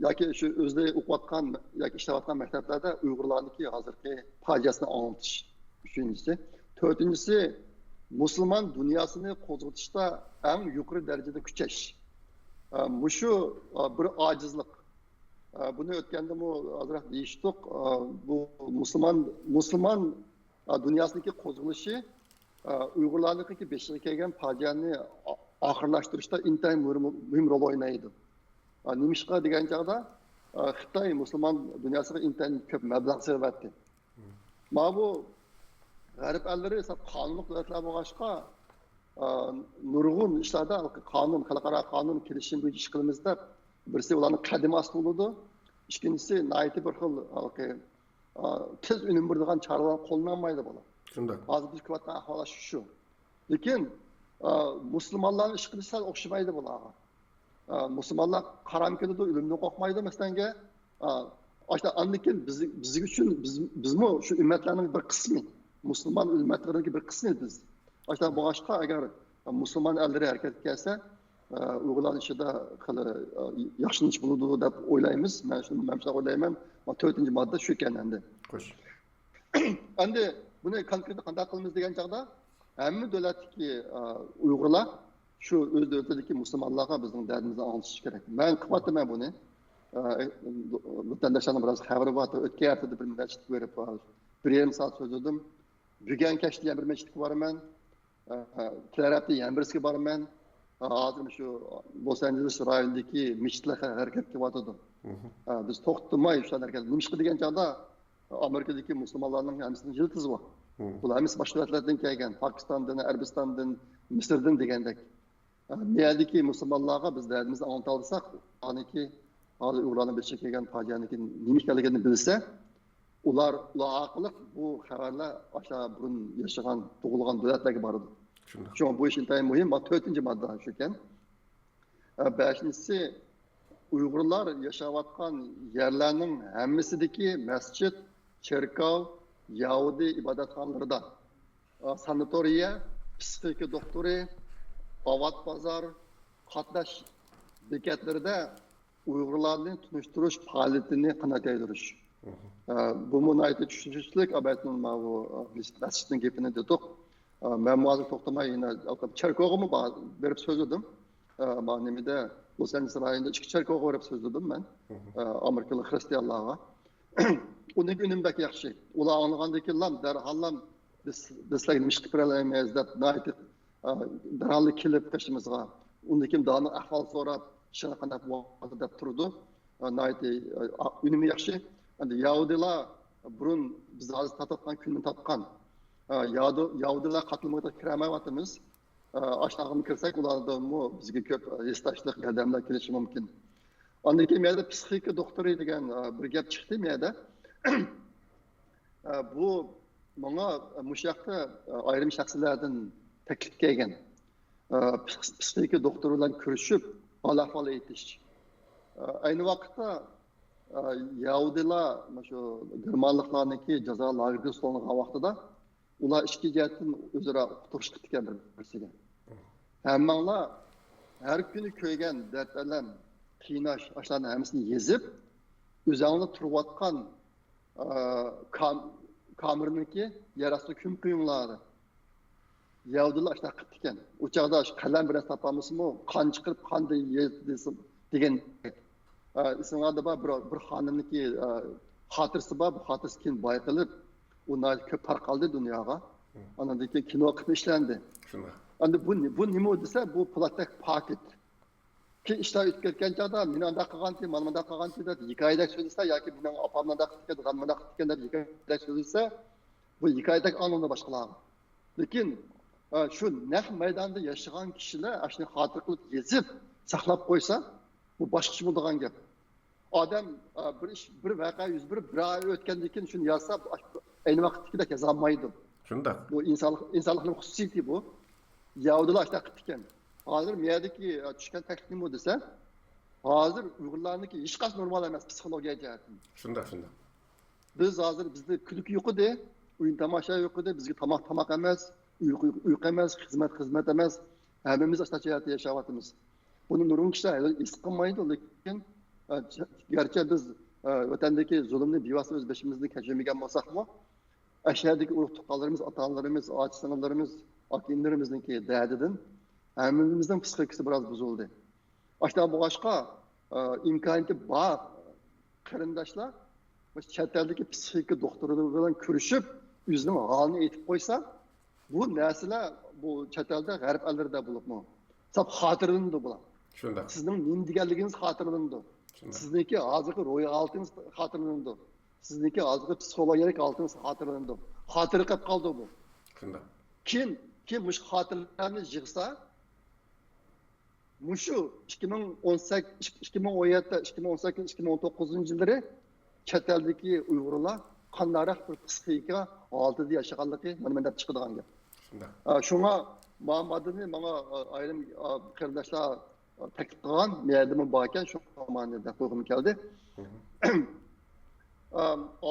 Yoki shu o'zida o'qiyotgan yoki ishlayotgan maktablarda Uyg'urlarniki hozirgi fojiasini anglitish. Uchinchisi, to'rtinchisi musulmon dunyosini qo'zg'atishda eng yuqori darajada kuchash. Mushu bir ojizlik. Buni o'tganda mu azroq deyishdik, bu musulmon dunyosidagi qo'zg'alishi Uyg'urlarniki beshiga kelgan fojiani oxirlashtirishda intayin muhim rol o'ynaydi. Nimishqa degan chog'da Xitoy musulmon dunyosiga intayin ko'p mablag' sarflatdi. Mana bu g'arb ellari qonunli davlatlar bo'lg'achqa nurg'un ishlarda qonun, xalqaro qonun kelishim bo'yicha ish qilamiz deb birisi ularning qadimasi bo'ladi. Ikkinchisi nayiti bir xil tez unum beradigan choralar qo'llanmaydi bular. Shunday. Hozir biz ko'rayotgan ahvol shu. Lekin musulmonlarning ish qilishiga o'xshamaydi bularga. Musulmonlar qaram keladi, o'limni qo'rqmaydi masalanga. Ashta andikin biz uchun bizmi shu ummatlarning bir qismi, musulmon ummatlarining bir qismi biz. Ashta boshqa agar musulmon ellari harakat qilsa, Uyg'urlar ichida yaxshilish bo'ladi deb o'ylaymiz. Men shuni o'ylayman. 4-modda shu ekan endi. Xo'sh. Endi buni konkret qanday qilamiz degan chog'da hamma davlatdagi Uyg'urlar shu o'z davlatidagi musulmonlarga bizning dardimizni anglatish kerak. Men qilyapman buni. Vatandoshlarning biroz xabari bor. O'tgan haftada bir masjid ko'rib, 1,5 soat so'zladim. Bugun kechda ham bir masjidga boraman. Kelar hafta ham birisiga boraman. Hozir shu Los Angeles rayonidagi masjidlar harakat qilyotdi. Biz to'xtamay shu harakat nimishqa degan chog'da Amerikadagi musulmonlarning hammasini yiltizi bor. Bular hammasi boshqa davlatlardan kelgan, Pokistondan, Arabistondan, Misrdan degandek. Niyadagi musulmonlarga biz dardimizni anglata olsak, aniki hozir ularning bechiga kelgan fojianiki nima ekanligini bilsa, ular orqali bu xabarlar o'sha burun yashagan, tug'ilgan davlatlarga boradi. Şu bu işin tayin muhim. 4-modda şu ekan. 5-incisi Uyg'urlar yaşayotgan yerlarning hammasidagi masjid, cherkov, Yahudi ibodatxonalarida sanatoriya, psixika doktori, Ovat bozor, qatnash bekatlarida Uyg'urlarni tunishtirish faoliyatini qanotaytirish. Bu munayta tushunishlik abatning bu masjidning gapini dedik. Ben muazzam to'xtamay yine cherkovga berib so'zladim. Men nimada Los Angeles rayonida ikki cherkovga berib so'zladim men. Amerikalik xristianlarga. Uni günümbek yaxshi. Ular anlagandan keyin darhol bizlarga nima qilib beramiz deb darhol kelib qishimizga. Undan keyin dani ahvol so'rab, shuna qanday bo'ladi deb turdi. Nayti unimi yaxshi. Endi Yahudilar burun biz hozir tatgan kunni tatgan. Yahudilar qatılmada kiramayapmiz. Aşağıma kirsak ulardan bizga ko'p esdashlik yordamlar kelishi mumkin. Ondan keyin menda psixika doktori degan bir gap chiqdi menda. Bu menga mushaqda ayrim shaxslardan taklif kelgan. Psixika doktori bilan ko'rishib, ahvol aytish. Ayni vaqtda Yahudilar şu Germanlıklarniki jazo lagerida ustolangan vaqtida ular ikki jihatdan o'zaro uqtirishib ketgan bir-birisiga. Hammanglar har kuni ko'rgan dard alam, qiynash, ashlarni hammasini yezib, o'zinglar turayotgan kamirniki yarasini kim qo'yinglar. Yahudilar ashlar qilib ekan. U chaqda qalam bilan topamizmi, qon chiqirib qanday yedim degan ismlarda bir xonimniki xotirasi bor, bu xotirasi keyin bayqilib, undan ko'p tarqaldi dunyoga. Ondan keyin kino qilib ishlandi. Shunday. Endi bu nima desa, bu platak paket. Ki ishlar o'tib ketgan chog'da men unda qilganti, mana bunda qilganti deb hikoyadak so'zlasa yoki mening opamda qilgan, g'amda qilgan deb hikoyadak so'zlasa, bu hikoyadak anlamda boshqalar. Lekin shu naq maydonda yashagan kishilar ashuni xotir qilib yezib, saqlab qo'ysa, bu boshqacha bo'ladigan gap. Odam bir voqea yuz berib, bir oy o'tgandan keyin shuni yozsa, ayni vaqtda yozolmaydi. Shunday. Bu insonlikning xususiyati bu. Yahudilar ashta qilib ekan. Hozir miyadagi tushgan taklif nima desa, hozir Uyg'urlarniki hech qanday normal emas psixologiya jihatdan. Shunday. Biz hozir bizda kulki yo'q edi, o'yin tomosha yo'q edi, bizga tomoq emas, uyqu emas, xizmat emas. Hammamiz ashta jihatda yashayapmiz. Buni nurg'un kishilar his qilmaydi, lekin garchi biz vatandagi zulmni bevosita o'z beshimizda kechirmagan bo'lsak-mu, ashadagi urug' tuqqanlarimiz, ota-onalarimiz, ochi-singillarimiz, aka-inlarimizniki da'didan hammamizning psixikasi biroz buzildi. Ashdan boshqa imkoniyati bor qarindoshlar chet eldagi psixika doktori bilan ko'rishib, o'zining holini aytib qo'ysa, bu narsalar bu chet elda g'arb ellarida bo'libmi? Sab xotirlandi bular. Shunday. Sizning nima deganligingiz xotirlandi. Sizniki hozirgi ro'y oltingiz xotirlandi. Sizniki hozirgi psixologik oltingiz xotirlandi. Xotir qilib qoldi bu. Shunday. Kim mush xotirlarni yig'sa, mushu 2018, 2017, 2018, 2019-yillari chet eldagi Uyg'urlar qanday bir psixika oldida yashaganligi mana deb chiqadigan gap. Shunday. Shunga Muhammadni menga ayrim qarindoshlar taklif qilgan, miyadimi bor ekan, shu ma'noda deb qo'ygim keldi.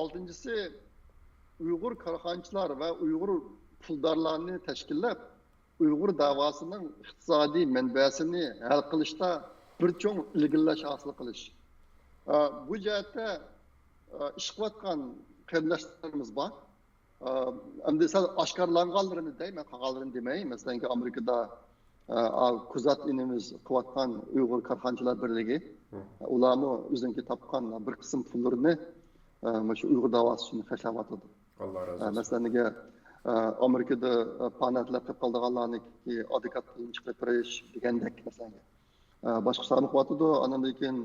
Oltinchisi Uyg'ur korxonchilar va Uyg'ur puldorlarni tashkillab, Uyg'ur davosining iqtisodiy manbasini hal qilishda bir cho'ng ilgirlash hosil qilish. Bu jihatda ish qilayotgan qarindoshlarimiz bor. Endi sal oshkorlanganlarini deyman, qolganlarini demayman. Masalan, Amerikada kuzat inimiz qilayotgan Uyg'ur korxonchilar birligi, ularni o'ziniki topgan bir qism pullarini shu Uyg'ur davosi uchun xarjlayotdi. Alloh razı olsun. Masalan, Amerikada panatlar qilib qolganlarniki advokat pulini chiqarib berish degandek masalan. Boshqalarni qilyotdi, andan keyin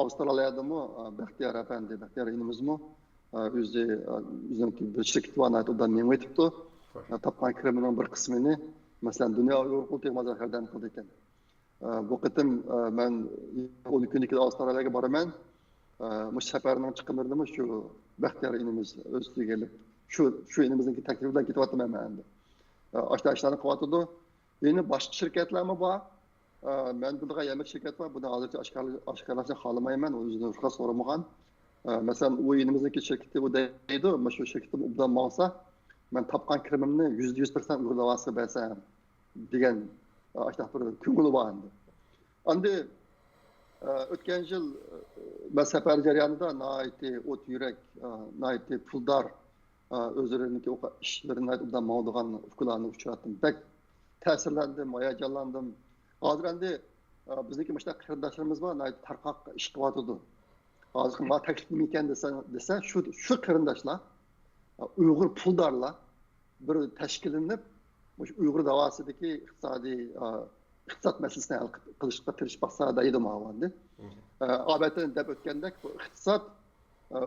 Avstraliyadami Baxtiyor apandi, Baxtiyor inimizmi o'ziniki bir shirkat bor, undan men o'tibdi. Topgan kirimining bir qismini masalan dunyo Uyg'ur tegmazlar xardan qildi ekan. Bu qitim men 10 kunlik Avstraliyaga boraman. Mush safarning chiqimlarini shu Baxtiyor inimiz o'ziga kelib shu inimizniki taklif bilan ketyapman men endi. Ashtalarni qilyotdi. Yana boshqa shirkatlarmi bor? Men bunga yemek shirkat bor. Buni hozircha oshkorlashni xohlamayman, o'zidan ruxsat so'ramagan. Masalan, u inimizniki shirkati u deydi, mana shu shirkatim ubdan bo'lsa, men topgan kirimimni 100% Uyg'ur davosiga bersam degan ashta bir ko'ngli bor endi. Endi o'tgan yil men safar jarayonida nihoyatda o't yurak, nihoyatda puldor o'zlariniki ishlarini ubdan mavdugan ufqlarni uchratdim. Bek ta'sirlandim, hayajonlandim. Hozir endi bizniki mana qarindoshlarimiz bor, tarqoq ish qilyotdi. Hozir ma taklif nima ekan desa, shu qarindoshlar Uyg'ur puldorlar bir tashkillanib, o'sha Uyg'ur davosidagi iqtisod masalasini hal qilishga tirishmoqsa deydi ma'vondi. Albatta deb o'tgandek bu iqtisod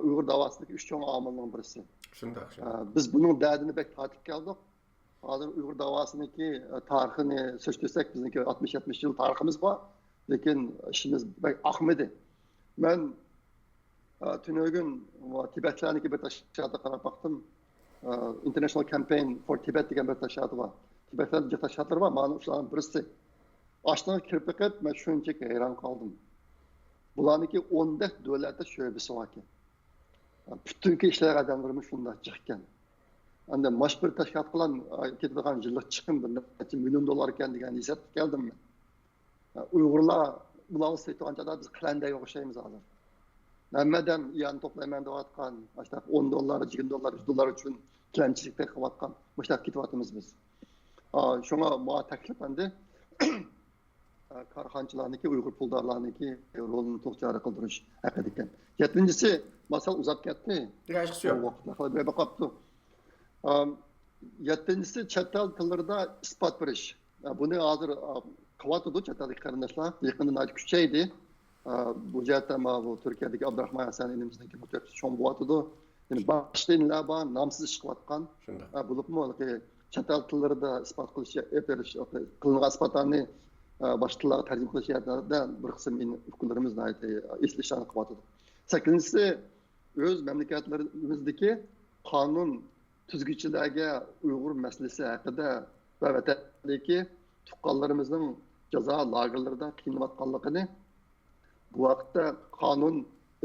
Uyg'ur davosidagi 3 cho'ng omilning birisi. Shunday. Biz buning dardini bek tatib keldik. Hozir Uyg'ur davosiniki tarixini so'zlasak, bizniki 60-70 yil tariximiz bor, lekin ishimiz bek ahmidi. Men Tünögün Tibetlarniki bir taşıyatı qarab baktım. International Campaign for Tibet degan bir taşıyatı var. Tibetlarning taşıyatları var, ma'lum shularning birisi. Ashtaga kirib chiqib, men shunchaki hayron qoldim. Bularniki 10 davlatda sho'basi bor ekan. Bütün işler adamlarımız şunda çıkken. Anda maş bir taşkat kılan ketadigan yıllık çıkım bir neçe milyon dolar ekan degan hesap geldim ben. Uygurlar bularni saytganchada biz qilanday o'xshaymiz hozir. Hammadan yan toplayman deyotgan, işte 10 dolar, 20 dolar, 100 dolar uchun kilanchilikda qilayotgan, mushtaq ketyapmiz biz. Şuna ma taklif endi karxanchilarniki, Uyg'ur puldorlarniki rolini to'g'ri qildirish haqida ekan. 7-si masal uzab ketdi. Yaxshisi yo'q. Vaqtlar berib qolibdi. 7-si chet el tillarida isbot berish. Buni hozir qilyapti chet ellik qarindoshlar. Yaqinda kuchaydi. Bu jihatda bu Turkiyadagi Abdurahmon Hasan inimizniki bu cho'ng bo'lyapti. Yani başlayınlar bana namsız iş kıvatkan. Bulup mu chet el tillarida isbot qilish, qilingan isbotlarni başkalarına tercih qilish yerda bir qism fikrlarimiz eslashni qilyapti. 8-si o'z mamlakatlarimizdagi qonun tuzuvchilarga Uyg'ur masalasi haqida va vatandagi tuqqanlarimizning jazo lagerlarida qiynayotganligini bu vaqtda qonun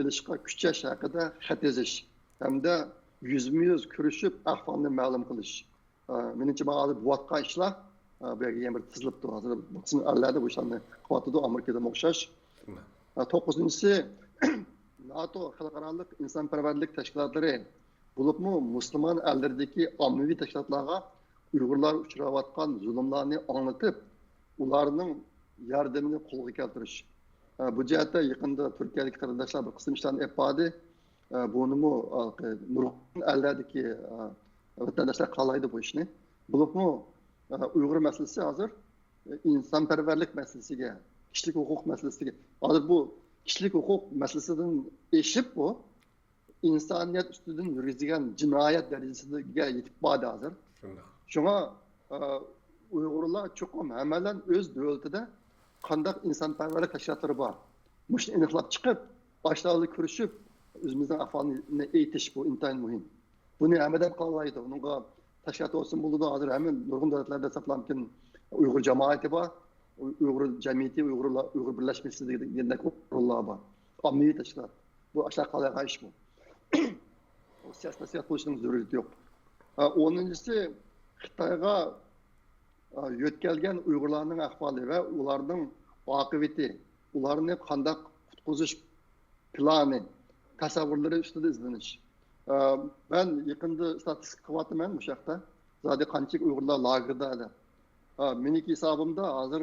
ilishga kuchash haqida xat yozish hamda yuzma-yuz ko'rishib ahvolni ma'lum qilish. Menimcha mana bu vaqtga ishlar bu yerga bir tizilibdi. Hozir bu qism allarda bu ishlarni qilyapti, Amerikada o'xshash. 9-si NATO xalqaro insonparvarlik tashkilotlari bo'libmi musulmon ellardagi ommaviy tashkilotlarga Uyg'urlar uchrayotgan zulmlarni anglatib, ularning yordamini qo'lga keltirish. Bu jihatda yaqinda Turkiyadagi qarindoshlar bir qism ishlarni yapadi. Bunimi nurg'un ellardagi vatandoshlar qalaydi bu ishni. Bo'libmi Uyg'ur masalasi hozir insonparvarlik masalasiga, kishilik huquq masalasiga. Hozir bu kishilik huquq masalasidan eshib bu insoniyat ustidan yurgizilgan jinoyat darajasiga yetib bordi hozir. Shunga Uyg'urlar cho'qim hamadan o'z davlatida qanday insonparvarlik tashkilotlari bor. Mushni aniqlab chiqib, boshlarni ko'rishib, o'zimizning ahvolini aytish bu intayin muhim. Buni hamadan qilmaydi. Unga tashkilot olsun bo'ldi hozir ham nurg'un davlatlarda hisoblangan Uyg'ur jamoati bor. Uyg'ur jamiyati, Uyg'ur birlashmasi degan qurullar bor. Ommaviy tashkilot. Bu ashlar qilgan ish bu. Siyosat qilishning zarurati yo'q. 10-si Xitoyga yo'tkalgan Uyg'urlarning ahvoli va ularning oqibati, ularni qanday qutqizish plani, tasavvurlari ustida izlanish. Ben yaqinda statistika qilyapman bu yoqda. Zodi qancha Uyg'urlar lagerda. Mening hisobimda hozir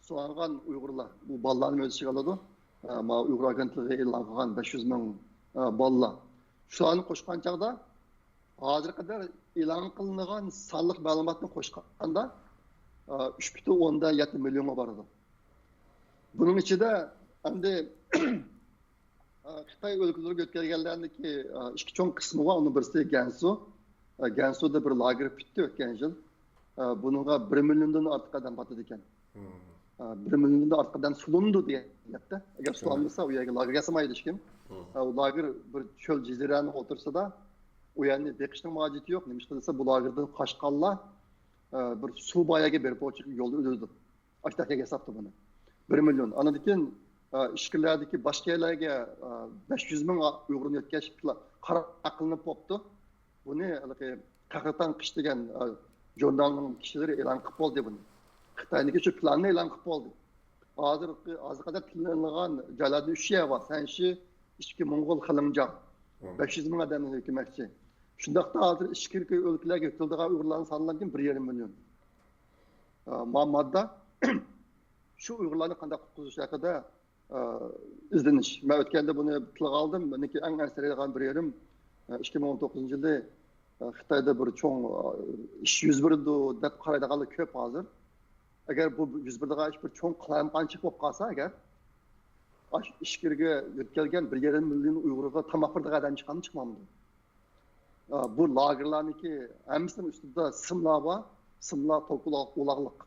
so'ralgan Uyg'urlar bu bolalarni o'z ichiga oladi. Ma Uyg'ur agentligi e'lon qilgan 500 ming bolalar. Shularni qo'shgan chaqda hozir qadar e'lon qilingan sonliq ma'lumotni qo'shganda 3,7 millionga boradi. Buning ichida endi Xitoy o'lkalariga o'tkazganlarniki ikki cho'ng qismi bor. Uning birisi Gansu. Gansuda bir lager bitdi o'tgan yil. Buningga 1 milliondan ortiq odam botdi ekan. 1 milliondan ortiq odam sulindi deyapti. Agar sulanmasa u yerga lager yasamaydi hech kim. U lager bir cho'l jazirani o'tirsa-da, u yerni beqishning mojiti yo'q. Nima qilsa bu lagerdan qochqanlar bir suv boyaga berib o'chiq yo'lda o'ldi. Ashtaga hisobda buni. 1 million. Anadan keyin ishkilardagi boshqa yerlarga 500 ming Uyg'urni o'tkazish qaror qilinib qopti. Buni Qahraton qish degan jurnalning kishilari e'lon qilib bo'ldi buni. Xitoyniki shu planni e'lon qilib bo'ldi. Hozir qadar planlangan joylarda 3 yer bor. Sanshi ishki Mo'ng'ul Xilimjon 500 ming odamni hukmatchi. Shundaqda hozir ishki o'lkalarga o'tildigan Uyg'urlarning soni 1,5 million. Muammoda shu Uyg'urlarni qanday qutqizish haqida izlanish. Men o'tganda buni tilga oldim. Meniki eng asraydigan bir yerim 2019-yilda Xitoyda bir cho'ng ish yuz berdi deb qaraydiganlar ko'p hozir. Agar bu yuz beradigan ish bir cho'ng qilayotganchilik bo'lib qolsa, agar ishkirga o'tkazgan 1,5 million Uyg'urga tamoq beradigan odam chiqmamdi. Bu lagerlarniki hammasining ustida simlar bor, simlar to'lqinliq ulag'liq.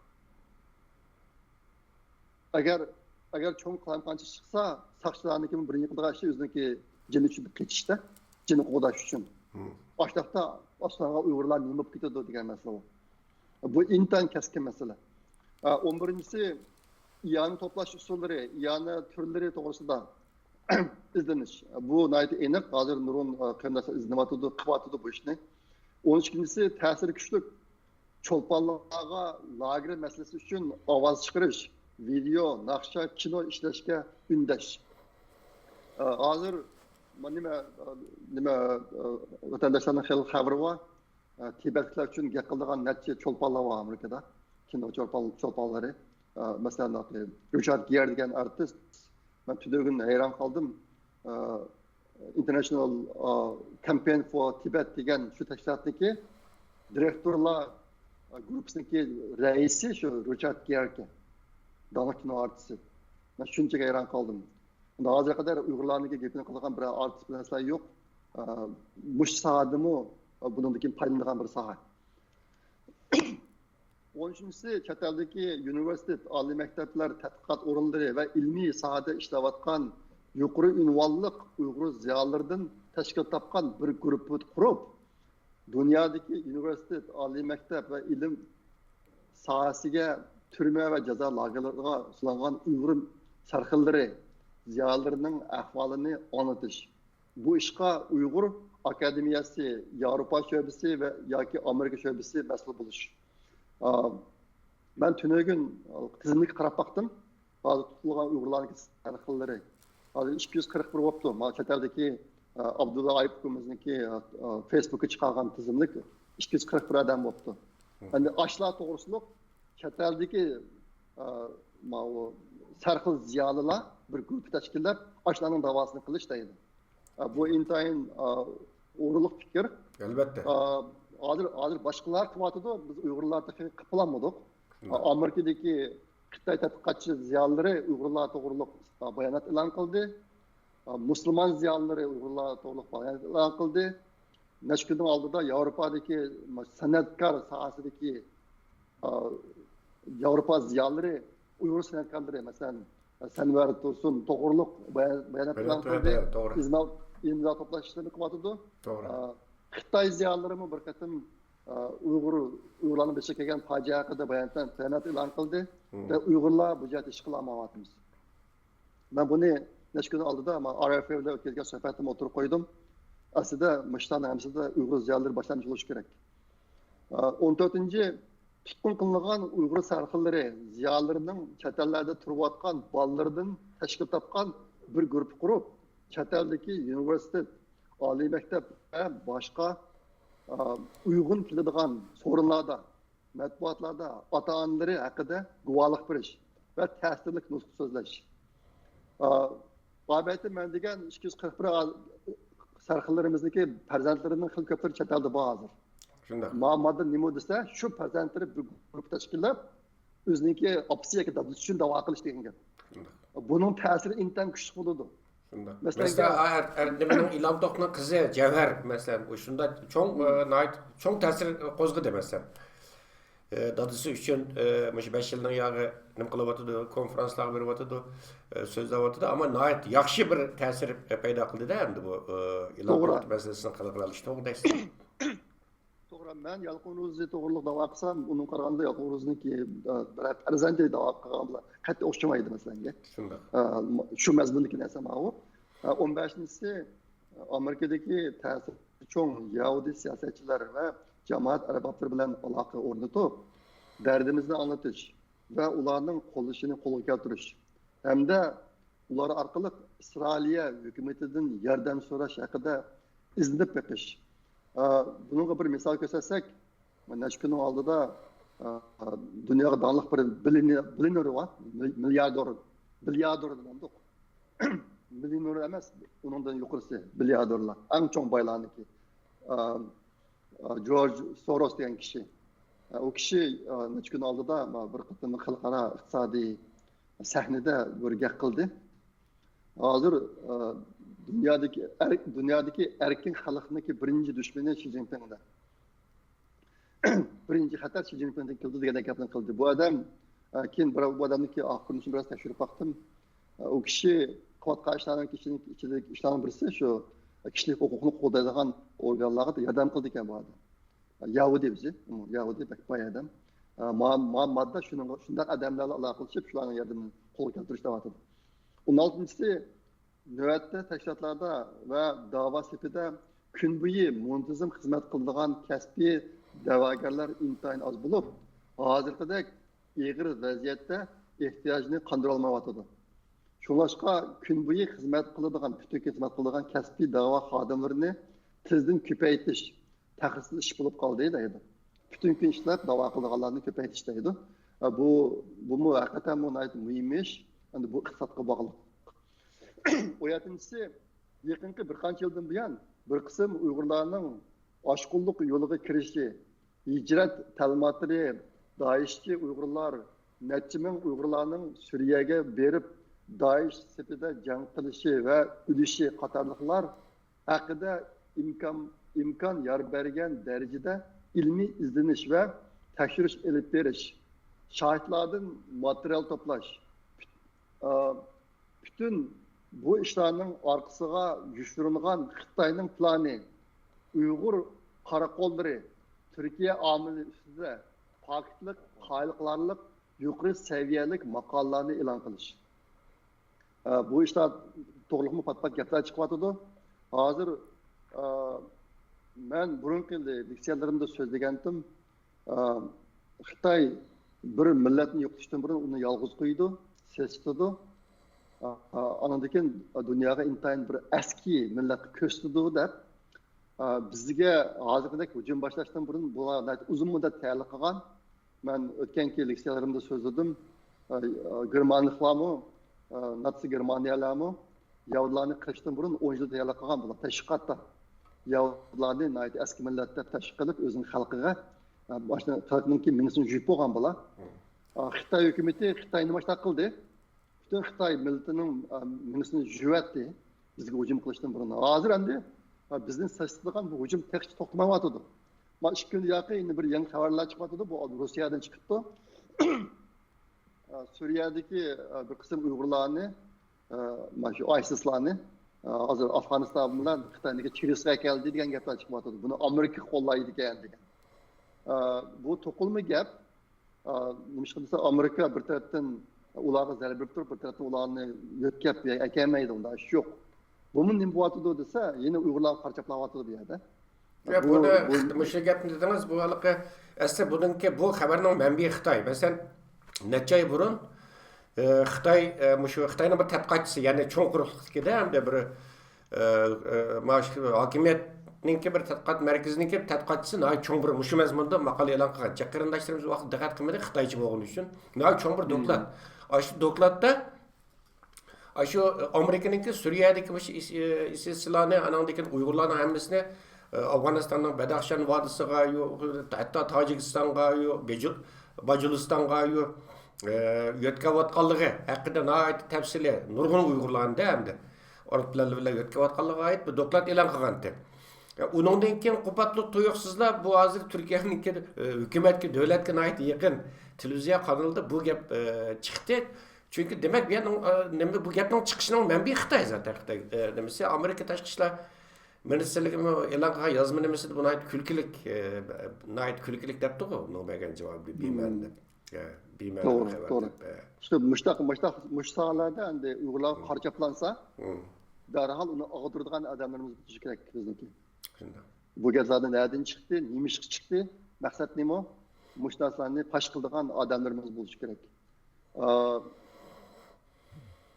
Agar cho'ng qilayotgancha chiqsa, saqchilarniki birinchi qiladigan ishi o'ziniki jini tushib ketishda, jini qo'dash uchun. Boshliqda aslında Uyg'urlar nima bo'lib ketadi degan masala. Bu intan keskin masala. 11-si İyanı toplaş usulleri, iyanı türleri doğrusunda izleniş. Bu nayet enik. Hazır Nur'un kıyımdasa izlemetudu, kıvatıdı bu işini. 13-kincisi tesiri güçlük. Çolpanlarga lager meselesi için avaz çıkarış, video, nakşa, kino işleşke ündeş. Hazır nima vatandaşlarning xil xabari var. Tibetliklar için yakıldıgan netçe çolpanlar var Amerika'da. Kino çolpanları. Mesela Richard Gere degan artist. Ben tüdөгün hayran kaldım. International Campaign for Tibet degan şu teşkilatdaki direktörler grupasındaki reisi şu Richard Gere. Dana kino artisti. Ben şunca hayran kaldım. Daha kadar Uygurlarniki gepini kılgan bir artist bilen yok. Muş sahadımı bunundaki paylanılan bir saha. 13-si chet eldeki universitet, ali mektepler, tadqiqat o'rinlari ve ilmiy sahada ishlayotgan yuqori unvonliq Uyg'ur ziyolilaridan tashkil topgan bir guruhni qurib, dunyodagi universitet, oliy maktab va ilm sohasiga turma va jazo lagerlariga sulangan Uyg'ur sarxillari ziyolilarining ahvolini anlatish. Bu ishga Uyg'ur akademiyasi, Yevropa sho'basi va yoki Amerika sho'basi mas'ul bo'lish. Ben tünögün tizimlik qarab baktım. Bazı tutulgan Uygurlarning sarxillari. Hozir 241 bo'libdi. Mana chet eldagi Abdulla Ayıpov'imizniki Facebook'a chiqargan tizimlik 241 adam bo'libdi. Endi ashlar to'g'risida chet eldagi sarxil ziyolilar bir guruh tashkillab ashlarning davosini qilish deydi. Bu intayin o'rinli fikr. Albatta. Hozir boshqalar qilyotidi, biz Uyg'urlarda qilolmadik. Amerikadagi Xitoy tadqiqotchi ziyolilari Uyg'urlar to'g'riliq bayonot e'lon qildi. Musulmon ziyolilari Uyg'urlar to'g'riliq bayonot e'lon qildi. Necha kundan oldida Yevropadagi san'atkor sohasidagi Yevropa ziyolilari Uyg'ur san'atkorlari, masalan, Sanvar Tursun to'g'riliq bayonot e'lon qildi. İmza toplaşışlarını qilyotidi. To'g'ri. Xitoy ziyolilarimi bir qatim Uyg'urlarning beşe kelgan fojia haqida bayonot e'lon qildi ve Uyg'urlar bu yerda ish qilolmayapmiz. Ben bunu necha kun oldida RF'da o'tkazgan suhbatimda o'tirib qo'ydim. Aslida mishlarning hammasida Uyg'ur ziyolilari boshlanish bo'lishi kerak. 14-chi tutqun qilingan Uyg'ur sarxillari ziyolilarining chet ellarda turayotgan bolalardan tashkil topgan bir guruh qurib, chet eldagi universitet, oliy maktab va boshqa uygun keladigan sorunlarda, matbuotlarda ota-onalari haqida guvohlik berish va ta'sirli nutq so'zlash. Babati men degan 241 sarxillarimizniki farzandlarining xil ko'plari chet elda bor hozir. Shunday. Muammoda nima desa, shu farzandlari bir guruh tashkillab o'ziniki opasi yoki dadasi uchun da'vo qilish degan gap. Buning ta'siri intan kuchli bo'ladi. Şunda. Mesela Erdemen'in İlham Toq'un kızı Cevher mesela şunda çok tesir kozgıdı mesela. Dadısı için 5 yıldan yağı nim kılıvatıdı, konferanslar verivatıdı, sözler vatıdı ama nayet yaxşı bir tesir payda kıldı da endi bu İlham Toq meselesini kılıqlalışı. Doğru deysin. To'g'ri, men Yalqin to'g'riliq da'vo qilsam, uning qaraganda Yalqin bir farzandi da'vo qilganlar qat'iy o'xshamaydi masalanga. Shunda. Shu mazmundagi narsa mana 15-si Amerikadagi ta'siri cho'ng Yahudi siyosatchilar va jamoat arboblar bilan aloqa o'rnatib, dardimizni anglatish va ularning qo'llashini qo'lga keltirish hamda ular orqali Isroiliya hukumatidan yordam so'rash haqida izinib beqish. Bununla bir misal göstersek, necha kun oldida dunyoga donliq bir bilioner var, milyarder degandik. Milyoner emas, undan yuqorisi milyarderlar. Eng chong boylarniki. George Soros degan kishi. O kishi necha kun oldida bir qatim xalqaro iqtisodiy sahnada bir gap qildi. Hozir dünyadaki erkin xalqniki birinci düşmanı Xi Jinping'da. Birinci xatar Xi Jinping'den kıldı degan gapni qildi. Bu adam bu adamniki oxirgi için biraz tekshirib baktım. O kishi qilayotgan ishlarning ishlarning birisi shu kishilik huquqni qo'llaydigan organlarga yordam qildi ekan bu adam. Yahudi bizi, Yahudi boy adam. Madda şundan adamlarla alakalı şuların yardımını kol keltiriş devatı. 16-cısı növətdə təşkilatlarda və dava sepida gün boyu muntazam xizmət qıldığan kəsbi davagarlar intayin az bulub, hazırqadək ağır vəziyyətdə ehtiyacını qandıra almayatıdı. Şunlaşqa gün boyu xizmət qıldığan, bütün xizmət qıldığan kəsbi dava xadimlərini tezdən köpəytiş, təxirsiz iş bulub qaldı deydi. Bütün gün işlep dava qıldığanlarını köpəytiş deydi. Bu hakikaten mühim iş, bu iqtisadqa bağlı. O yetincisi, yakınki bir qancha yıldan buyon bir qism Uyg'urlarning oshqulluq yo'liga kirishi, hijrat ta'limotlari, Daeshchi Uyg'urlar, necha ming Uyg'urlarning Suriyaga berib Daesh safida jang qilishi va o'lishi qatorliqlar haqida imkon yor bergan darajada ilmiy izlanish va tekshirish olib berish, shohidlardan material to'plash, bütün bu işlerin arkasına güçlürülgen Xitayning planı, Uyghur karakolları, Türkiye amili üstüde paketlik, haylıklarlık, yukarı seviyelik makallarını ilan kılış. Bu işler doğruluğumu pat gepler çıkmadıdı. Hazır ben burunki leksiyelerimde sözlegendim. Xitay bir milletin yoktuştan burun onu yalğız koydu, seçtiydi. Anandakin dünyaya intayin bir eski millet köstüdü deb bizga hozirgidek hujum boshlashdan burun bular uzun muddat tayyorlik qilgan. Men o'tganki leksiyalarimda so'zladim. Germanliklarmi, Nazi Germaniyalarmi Yahudilarni qilishdan burun 10 yil tayyorlik qilgan bular tashviqotda. Yahudilarni eski millatda tashviq qilib o'zining xalqiga boshdan tarixning minisini juyib bo'lgan bular. Xitoy hukumati Xitoyni boshqa qildi. Bütün Xitay milletinin minisini jüvetti, bizge hücum kılıçtan burun. Hazır endi, bizden sesliğen bu hücum tek toplamayatıdı. Ma 2 gün yakın yine bir yeni haberler çıkmadıdı, bu Rusya'dan çıktı. Suriye'deki bir kısım Uygurlarını, şu ISIS'larını, hazır Afganistan'dan Xitay'daki Çiris'e geldi diyen gepler çıkmadıdı. Bunu Amerika kollaydı diyen. Bu tokulma gep, demişkindisi Amerika bir taraftan ularga zarar berib turib, bir tarafdan ularni yo'tkab ekemaydi, unda ish yo'q. Bumun nima bo'lyapti desa, yana Uyg'urlar qarchaplayapti bu yerda. Bu shu gapni dedingiz, bu haliqi asli buningki bu xabarning manbai Xitoy. Masalan, necha oy burun Xitoy shu Xitoyning bir tadqiqotchisi, ya'ni cho'ng quruqlikda hamda bir hokimiyatninki bir tadqiqot markazininki tadqiqotchisi cho'ng bir mushu mazmunda maqola e'lon qilgan. Qarindoshlarimiz vaqt diqqat qilmadi Xitoycha bo'lgani uchun. Cho'ng bir doklad. Şu dokladda şu Amerika'nınki Suriye'deki İstislanı, anandaki Uygurların hamlesine Afganistan'ın Badakhshan Vadisi'ne, hatta Tacikistan'a, Bajulistan'a, yötkevatkallığı hakkında nahayet tefsili nurgun Uygurların da hem de ortalarıyla yötkevatkallığı ait bir doklad e'lon qilgandi. Uningdan keyin qupatli tuyuqsizlar bu hozir Turkiyaning hukumatga davlatga ait yaqin televiziya kanalida bu gap chiqdi. Chunki demak bu gapning chiqishining manbai Xitoy zaten. Demasa Amerika tashqi ishlar ministrligi e'lon qilgan yozma nimasida buni kulkilik debdi-ku, no'magan javob biyman deb. Doğru. İşte müştahalarda endi Uygurlar qarchaplansa, darhol uni og'dirgan odamlarimiz bo'lishi kerak bizniki. Bu gaplardan nereden çıktı, neymiş çıktı, maksat neymi? Müştahalarni paş qildigan odamlarimiz bo'lishi kerak.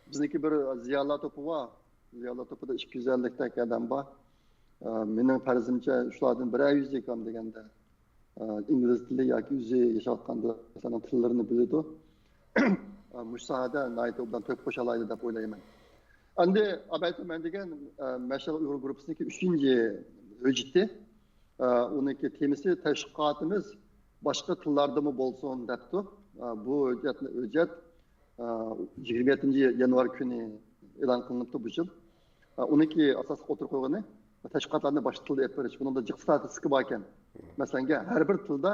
Bizniki bir ziyolar to'pi bor. Ziyolar to'pida 250 tak odam bor. Mening farzimcha shulardan biri 100 ekam deganda ingliz tili yoki o'zi yashayotganda masalan tillarini biladi. Müştahada nayt bilan to'p qo'shalaydi deb o'ylayman. Endi abaytman degan Mashal Uyg'ur gruppasiniki 3-hujjati. Uniki temisi tashviqotimiz boshqa tillardami bo'lsin debdi. Bu hujjat 27-yanvar kuni e'lon qilinibdi bu yil. Uniki asosiy o'tirib qo'ygani tashviqotlarni boshqa tilda olib berish. Bunda jiq statistika bor ekan. Masalan, har bir tilda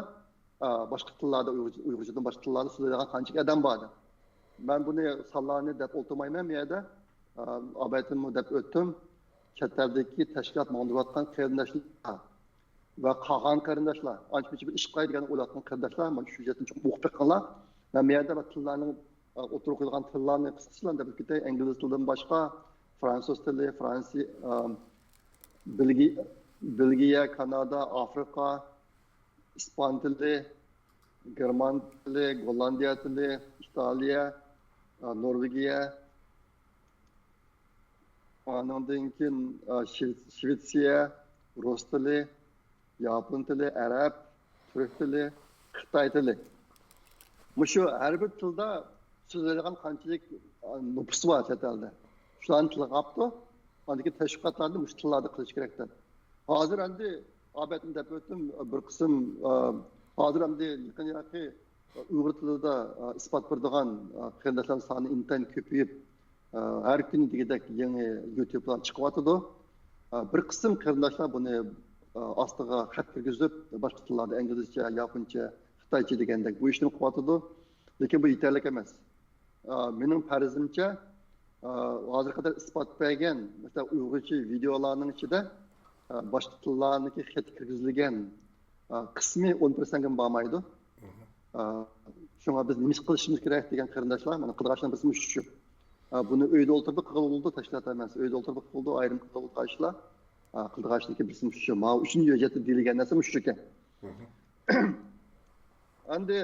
boshqa tillarda Uyg'urchadan boshqa tillarda so'zlaydigan qancha odam bor. Men buni sonlarni deb o'ltirmayman bu yerda. Abaytimni deb o'tdim. Chet eldagi tashkilot ma'lumotdan qarindoshlik va qolgan qarindoshlar ancha muncha bir ish qiladigan o'ylayotgan qarindoshlar mana shu yerdan çok o'qib beqqanlar va bu yerda tillarning o'tirib qo'yilgan tillarni qisqachadan deb ketay ingliz tilidan boshqa fransuz tili fransiya Belgiya Kanada Afrika ispan tili german tili gollandiya tili italiya Norvegiya ondan keyin Shvetsiya rus tili Yapon tili, Arap, Türk tili, Xitoy tili. Şu her bir tilda so'zlaydigan qanchalik nüfus var chet elda. Shularni tilga olibdi. Andagi tashviqotlarni mush tillarda qilish kerakda. Hozir endi obatni deb o'tdim bir qism hozir endi yaqin yaqin Uyg'ur tilida isbot beradigan qarindoshlar soni intayin ko'payib har kun degidek yangi YouTube'lar chiqyotidi. Bir qism qarindoshlar buni aslında xat kirgizib boshqa tillarda inglizcha, yaponcha, xitoycha degandek bu ishni qilyotidi. Lekin bu yetarli emas. Mening farzimcha hozir qadar isbot bergan, masalan, uyg'urcha videolarning ichida boshqa tillarniki xat kirgizilgan qismi 10% ga bormaydi. Shunga biz nima qilishimiz kerak degan qarindoshlar, mana qidirishning birisi shu. Buni uyda o'tirib qildi, tashlab emas. Uyda o'tirib qildi, ayrim qildi tashlar. Qildiğaçtaki bir sınıfçı, ma üçüncü ücreti diligen nasıl müşrike. Andi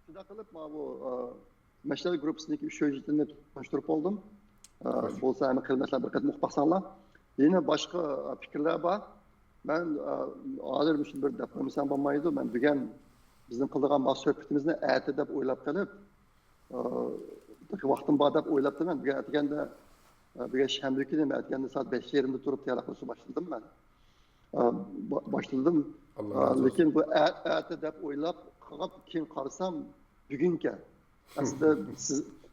şuda qilib ma bu Meşler grupusundaki üç ücretini tanıştırıp oldum. Bolsa hem qarindoshlar bir qatım uqbaqsanlar. Yine başka fikirler var. Ben hozir bir deb qo'ymsam bo'lmaydi. Men degan bizning qildigan suhbatimizni erta deb o'ylab qilib, vaqtim bor deb o'ylabdim men. Deganda bir shanba kuni aytganda soat 5:20 turib tayyor qilishga boshladim men. Boshladim. Lekin bu erta deb o'ylab qilib keyin qarasam bugunga. Aslida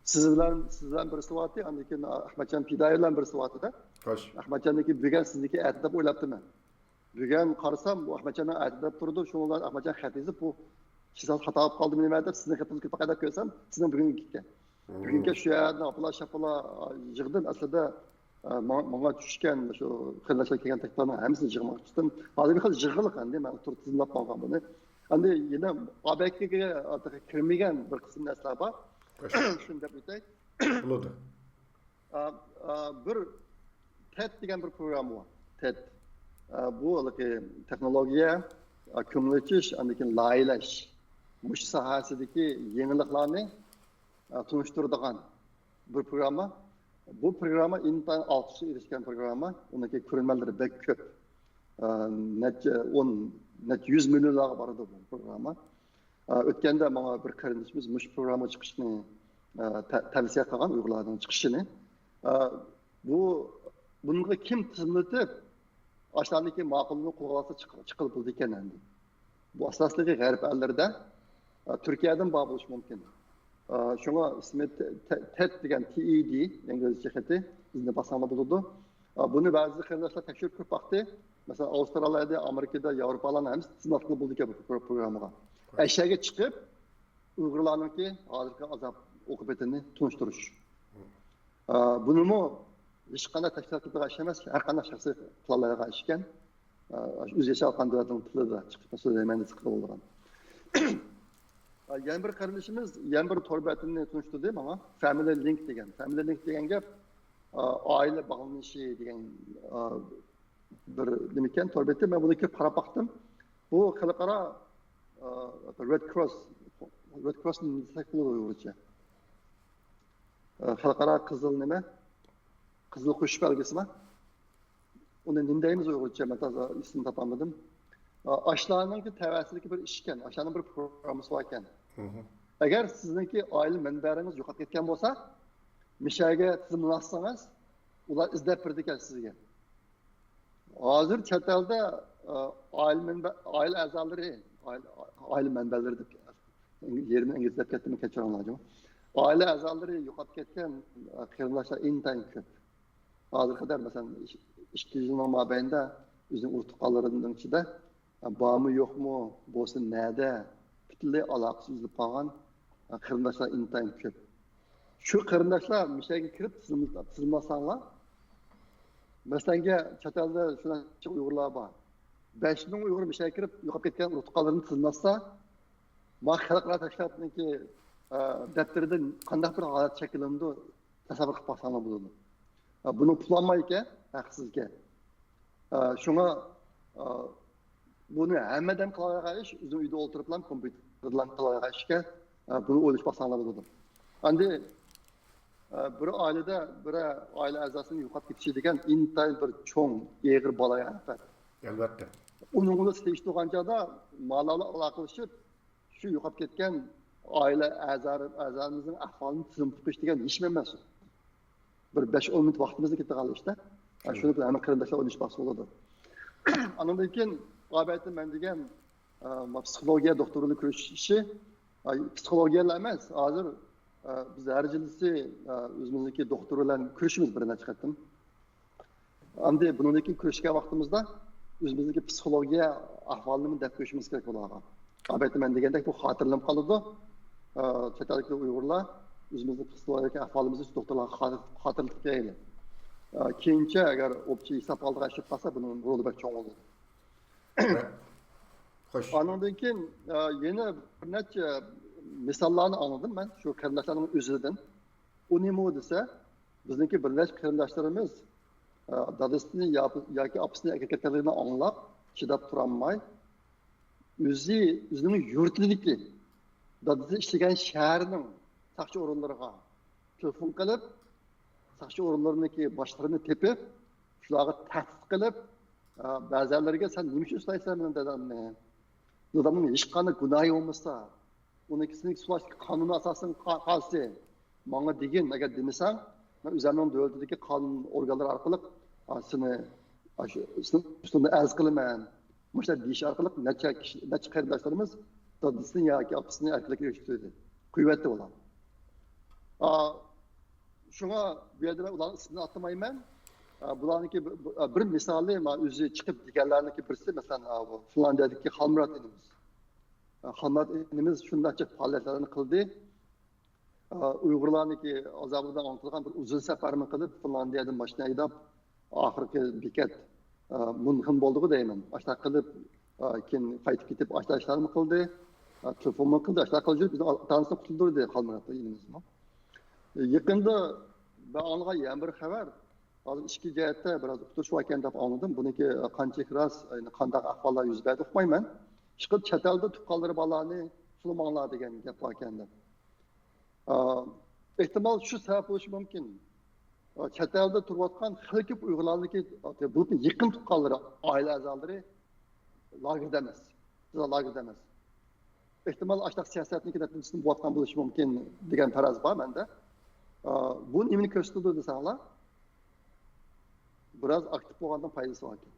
siz bilan bir soatda, lekin Ahmadjon Pidayev bilan bir soatda. Xo'sh. Ahmadjonniki bugun sizniki erta deb o'ylabdim men. Bugun qarasam bu Ahmadjonning erta deb turdi. Shundan Ahmadjon xatingizni bu siz xato qilib qoldim nima deb sizni xatingizni faqat ko'rsam, sizning bugungi Bugünkü şu yerden apıla şapıla yığdım. Aslında bana düşken şu kırlaşa kelgen teklarına hepsini yığmak istedim. Hazır bir kez yığılık andi. Ben oturup tizimlap kalkan bunu. Andi yine ABK'ye kirmegen bir kısım nesler var. Şunu da bitey. Buludu. Bir TED degen bir program var. TED. Bu teknolojiye kümületiş, andaki laylaş. Muş sahasideki yeniliklerini tunuşturduğun bir programa. Bu programa intan altışı erişken programa. Ondaki körünmeleri pek köp. Net 100 milyonlar vardı bu programa. Ötkende bana bir kardeşimiz muş programa çıkışını tavsiye kılgan Uygurlardan çıkışını. Bununla kim tizimletip aşağıdaki makulunu kovalasa çıkılıp buldu iken. Bu asaslığı garip ellerde Türkiye'den bağ buluş mümkün. Şuna ismi TED degen TED İngilizce xeti bizde basanma bulundu. Bunu bazı arkadaşlar tekşür kırıp baktı. Mesela Avustralya'da, Amerika'da, Avrupa'da hepsi sınavlı bulduk ya bu programı. Eşeğe çıkıp Uygurlarınki hazırki azap okupetini tunuşturuş. Bunu mu hiç kadar tekrar kıtığa işlemez ki her kadar şahsi kılalara işken üz yaşa kandidatın tılı da çıkıp söylemeni sıkıntı olan. Yani bir kardeşimiz, yani bir torbatını tunuştu değil mi ama Family Link degen. Family Link degen gap aile bağlanışı degen bir demekken torbatı ben bunu qarab baktım. Bu xalqaro Red Cross'un nisbeti Uyg'urcha. Xalqaro qizil nima? Qizil qush belgisi mi? Onu nima deymiz Uyg'urcha? Men toza ismini topolmadim. Aşlarınki təvəssülü bir işkən, aşağının bir programısı varkən. Əgər sizinki aile mənbələriniz yoxab ketken bolsa, mişəyə tizimləşsəniz, ular izləb birdikən sizə. Hazır çətəldə aile əzaları, aile mənbələri deyib. Yerimi İngilizləb ketdimi keçirəm acaba. Aile əzaları yoxab ketken qırılaşlar intən köp. Hazır qədər məsələn 2 yılın mabeyində bizim urtuqalarının içində bağımı yok mu, bolsun nerede, bütünlüğü alakasızlık falan kırındaşlar intayın köp. Şu kırındaşlar müşterine kirip tızılmasanlar, mesela çatelde şuna çok Uygurlar var. 5 ming Uyg'ur bir şey kirib, yo'qolib ketgan urtqalarni tizimlasa, ma xalqaro tashkilotniki daftarida qanday bir holat shakllandi tasavvur qilib baxsana bo'ladi. Buni planmayken haqsizga. Şuna bunu hammadan qilayogan ish, o'zim uyda o'tirib ham kompyuter bilan qilayogan ishga buni o'ylash baxsana bo'ladi. Endi bir oilada bir oila a'zosini yo'qotib ketishi degan intayin bir cho'ng, eg'ir bola albatta. Albatta. Uning o'zi ish turgan joyda malala aloqalashib, shu yo'qotib ketgan oila a'zolarimizning ahvolini tizim tuzish degan ish emas. Bir 5-10 minut vaqtimizni ketgan ishda. Shuni bilan hamma qarindoshlar o'ylash baxsi bo'ladi. Andan keyin albatta men degan psixologiya doktorlik ko'rishi psixologiyalar emas, hozir biz har yilisi o'zimizniki doktor bilan ko'rishimiz bir necha qatim. Endi bundan keyin ko'rishgan vaqtimizda o'zimizniki psixologiya ahvolini deb ko'rishimiz kerak bo'ladi. Albatta men degandek bu xotirlanib qoladi. Chet ellik Uyg'urlar o'zimizni psixologik ahvolimizni doktorlar xotirlab qo'yadi. Keyincha agar o'pchi hisob oldiga chiqib qolsa buni roli bak cho'ng bo'ladi. Xo'sh. Andan keyin yana bir necha misollarni anladim men shu qarindoshlarning o'zidan. U nima desa, bizniki birlash qarindoshlarimiz dadasini yoki opisini akakatlarini anglab, chidab turolmay, o'zining yurtidagi dadasi ishlagan shaharning saqchi o'rinlariga telefon qilib, saqchi o'rinlariniki boshqarini tepib, shularga tahdid qilib, ba'zilariga sen nima uchun uslaysan meni dadamni? Dadamning hech qanday gunohi bo'lmasa, unikisini sulash qonuni asosan qalsa, menga degin agar demasang, men o'zimning davlatdagi qonun organlari orqali seni ustini az qilaman. Mushta deyish orqali necha qarindoshlarimiz dadasini yoki opisini erkaklarga yo'qotdi. Quvvatli bo'ladi. Şuna bu yerda ularning ismini atlamayman. Bularniki bir misoli o'zi chiqib deganlarniki birisi, masalan, Finlandiyadagi Halmurat inimiz. Halmurat inimiz shundacha faoliyatlarni qildi. Uyg'urlarniki azobidan o'tilgan bir uzun safarni qilib, Finlandiyadan mashina haydab, oxirgi bekat Munxen bo'ldi deyman. Ashta qilib, keyin qaytib ketib, ashta ishlarni qildi. Telefonni qildi, ashta qilib, bizni tanisib qildirdi Halmurat inimiz. Yaqında ben algan yan bir xabar, hozir ichki jihatda biroz uqtirish ekan deb anladim. Buniki qancha xiras, qanday ahvollar yuz berdi uqmayman. Chiqib chet elda tuqqanlar bolani sulmonlar degan gap bor ekan deb. Ehtimol shu sabab bo'lishi mumkin. Chet elda turayotgan xil ko'p Uyg'urlarniki bu yaqin tuqqanlari, oila a'zolari lagerda emas. Lagerda emas. Ehtimol ashtaq siyosatniki natijasida bo'layotgan bo'lishi mumkin degan faraz bor menda. Bu nimani ko'rsatdi desanglar, biraz aktif bo'lgandan foydasi bor ekan.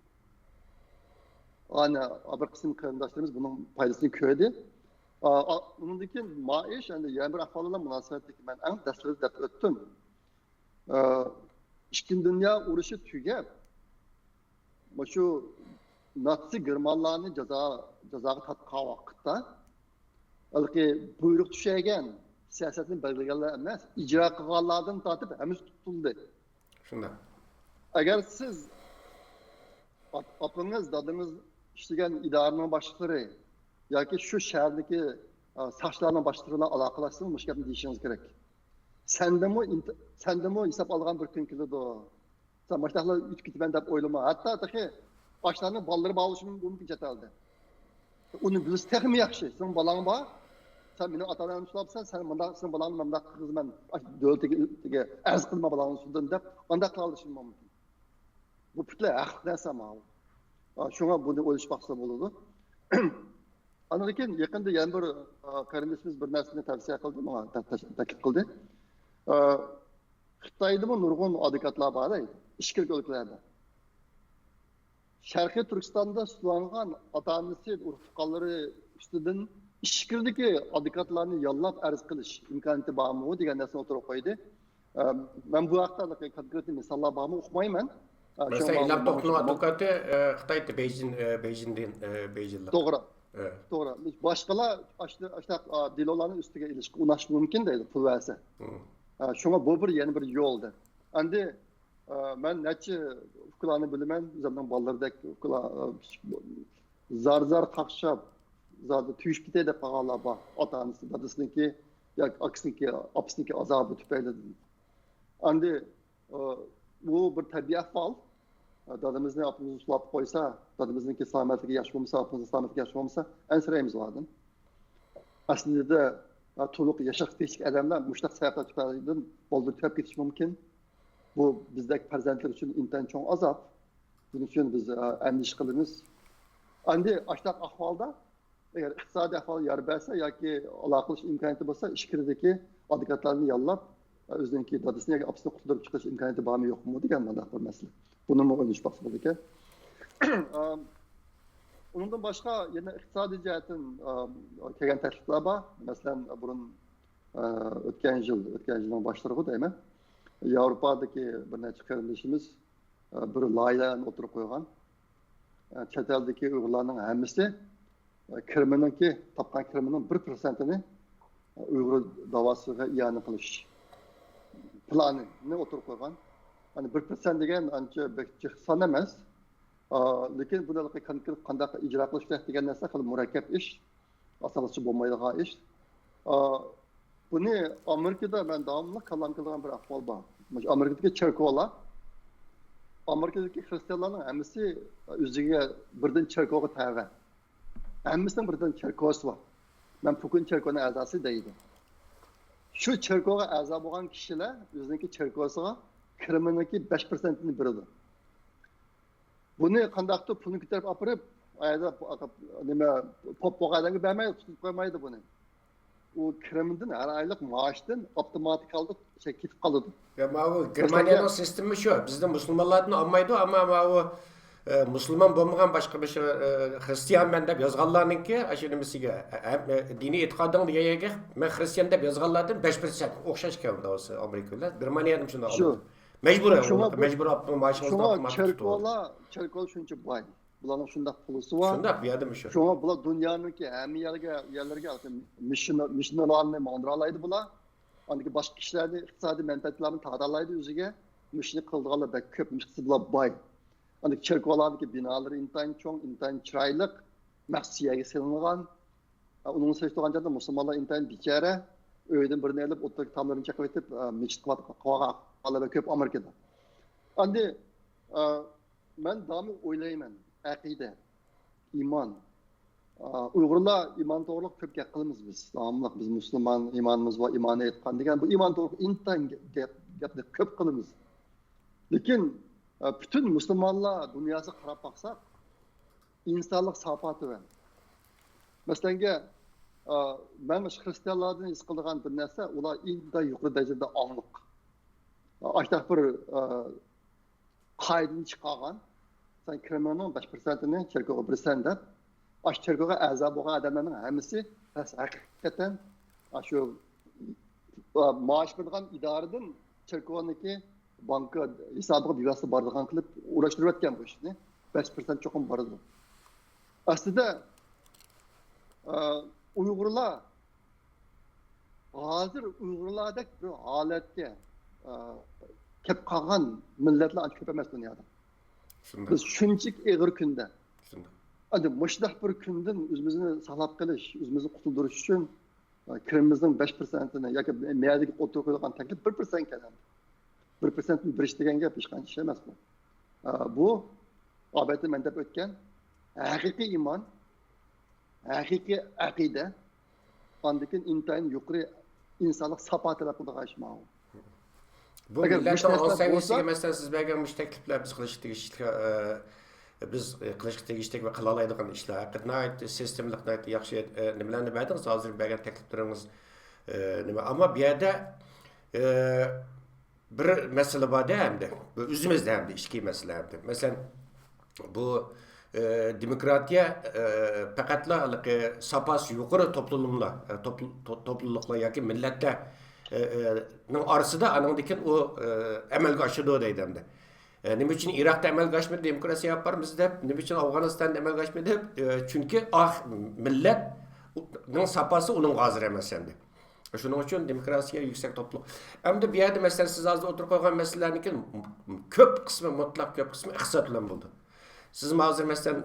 Ana bir qism qarindoshlarimiz buning foydasini ko'rdi. Undan keyin maish endi yana bir ahvol bilan munosabatdagi men eng dastlabki deb o'tdim. Ikkinchi dunyo urushi tugab, shu Nazi Germanlarni jazoga tortgan vaqtda balki buyruq tushagan siyosatni belgilaganlar emas, ijro qilganlardan tortib hammasi tutildi. Shunday. Agar siz opingiz, dadingiz ishlagan idoraning boshliqlari yoki shu shahardagi sochlarning boshlig'i bilan aloqalashsangiz, mush gapni deyishingiz kerak. Sendimi hisob olgan bir kun keladi. Sen boshliqlar o'tib ketaman deb o'ylama. Hatto boshlarning bolalari bo'lishi mumkin chataldi. Uni bilish texmi yaxshi. Sen bolang bor. Sen meni ota-onam sulabsan, sen balangni menda qilgizman. Davlatga arz qilma balangni sundan deb, unda qilishim mumkin. Bu butunlay haq narsa ma'lum. Shunga buni o'ylash baxsa bo'ladi. Andan keyin yaqinda yana bir qarindoshimiz bir narsani tavsiya qildi, menga taklif qildi. Xitoyda nurg'un advokatlar bor edi, ishkirlik o'liklarda. Sharqiy Turkistonda sudlangan ota-onasi urfqonlari ustidan ishkirdagi advokatlarni yollab arz qilish imkoniyati bormi degan narsani o'tirib qo'ydi. Men bu haqda konkret misollar bormi uqmayman. Mesela İlham Tohlu'nun advokatı Xitay'da Beijing'de. Doğru. Evet. Doğru. Başkalar işte diloların üstüne ilişki unaş mümkün değil pul verse. Şuna bu bir yeni bir yoldu. Endi Ben neçe ukulağını bilemem. Zaten ballardaki ukula zar kakşap zaten tüyüş gide de kağala bak. Atanısı, dadısınınki ya aksınınki, apsınınki azabı tüpeyle. Andi bu bir tabiat fal. Dadımızın apımızı sulap koysa, dadımızınki selametlik yaşamamıza, apımızın selametlik yaşamamıza en sırayımız vardı. Aslında da to'liq yashash teshik odamlar mushtaq sayyohlar tufaylidan boldir tugab ketishi mumkin. Bu bizdagi farzandlar uchun intayin cho'ng azob. Buning uchun biz andish qilamiz. Endi ashtaq ahvolda agar iqtisodiy ahvol yor bersa yoki aloqa qilish imkoniyati bo'lsa, ishkiridagi advokatlarni yollab o'ziniki dadasini yoki opasini qutulib chiqish imkoniyati bormi yo'qmi degan mana bir masala. Buni o'ylashmoqchi bo'ldik ekan. Ondan başqa yana iqtisodiy jihatdan kelgan takliflar bor. Masalan, burun o'tgan yilning boshlarida deyman. Yevropadagi bir necha qarindoshimiz bir loyihani o'tirib qo'ygan. Chet eldagi Uyg'urlarning hammasi kirimininki topgan kirimining 1%ni Uyg'ur davosiga iyona qilish planini o'tirib qo'ygan. Hani 1% degan ancha bekchi son emas. Lekin bunaqa konkret qanday ijro qilish kerak degan narsa qilib murakkab ish, asosi bo'lmaydigan ish. Buni Amerikada men davomli kalam qilgan bir ahvol bor. Amerikadagi cherkovlar, Amerikadagi xristianlarning hammasi o'ziga birdan cherkovga tava. Hammasining birdan cherkovsi bor. Men bugun cherkovning a'zosi deydi. Shu cherkovga a'zo bo'lgan kishilar o'ziniki cherkovsiga kiriminiki 5%ni beradi. Buni qandaqdir pulni ko'tarib olib, ayda nima pop bo'lganiga bermaydi, tutib qo'ymaydi buni. U kirimidan har oylik maoshdan avtomatik holda ketib qoladi. Ya bu Germaniyaning sistemi shu. Bizda musulmonlardan olmaydi, ammo bu musulmon bo'lmagan boshqa bir xristianman deb yozganlarningki, shu nimasiga diniy e'tiqoding deganiga men xristian deb yozganlardan 5% o'xshash keldi o'zi Amerikaliklar. Germaniyaning shunday oladi. Mecbur maaşımızdan cherkov shuncha boy. Bularning shunday pulusi bor. Shunday buyadimi shu? Shunga bular dunyoninki hamma yerlarga missionerlarni mandiralaydi bular. Andagi boshqa kishilarni iqtisodiy manfaatlarni tadalaydi o'ziga. Mishni qildiganlar bak ko'p, mishqisi bular boy. Andagi cherkovlardagi binolari intayin cho'ng, intayin chiroyli, maqsiyaga silingan. Uning sezdigan joyda musulmonlar intayin bichara, uydan birini olib, o'tdagi tomlarini chaqib etib, mechit qilgan Alaba köp Amerika'da. Andi ben daimi o'ylayman, aqida, iman. Uyg'urlar iman to'g'riliq ko'p gap qilamiz biz. Davomli biz musulmon imonimiz va iymonni aytgan degan bu iymon to'g'riliq intan gapni ko'p qilamiz. Lekin bütün musulmonlar dunyosiga qarab baqsak, insonlik safoti va masalan, men xristianlardan his qilgan bir narsa, ular inta yuqori darajada onglik. Aşağı bir kaydını çıkargan, sen kriminalın 5%'ni çerkova birsen de, aş çerkova azab olan adamların hemisi hakikaten şu maaş verdiğin idareden çerkovanınki banka hesabı bir bardıgan kılıp uğraştırıp etken bu işini 5% çokum bardı. Aslında Uygurlar hazır Uygurlardaki bir haletke kep qalgan millatlar ancha ko'p emas dunyoda. Biz shunchalik og'ir kunda. Endi mushdaq bir kundan o'zimizni saqlab qolish, o'zimizni qutuldirish uchun kirimimizning 5%ni yoki miyadagi o'tirib qo'yilgan taklif 1% keladi. 1%ni berish degan gap hech qancha ish emas bu. Bu albatta men deb o'tgan haqiqiy iymon, haqiqiy aqida, ondan intayin yuqori insonlik sapotilar qilgan ish ma'lum. Bu millatning olsangiz mesela siz berganmish takliflar biz qilish tegishli va qila oladigan ishlar haqida sistemlik yaxshi nimalarni berdingiz hozir bergan takliflaringiz nima ammo bu yerda bir masala borda hamda bu o'zimizda hamda ichki masala hamda masalan bu demokratiya faqatla sapasi yuqori topluluklar yoki millatlar arasida anandaki o amalga oshirdi deydi hamda. Nima uchun Iroqda amalga oshmadi demokratiya yaparmiz deb, nima uchun Afg'onistonda amalga oshmadi deb, chunki millatning sapasi uning hozir emas hamda. Shuning uchun demokrasiya yuksak to'pluq. Endi bu yerda masalan siz hozir o'tirib qo'ygan masalalarniki ko'p qismi, mutlaq ko'p qismi iqtisod bilan bo'ldi. Siz hozir masalan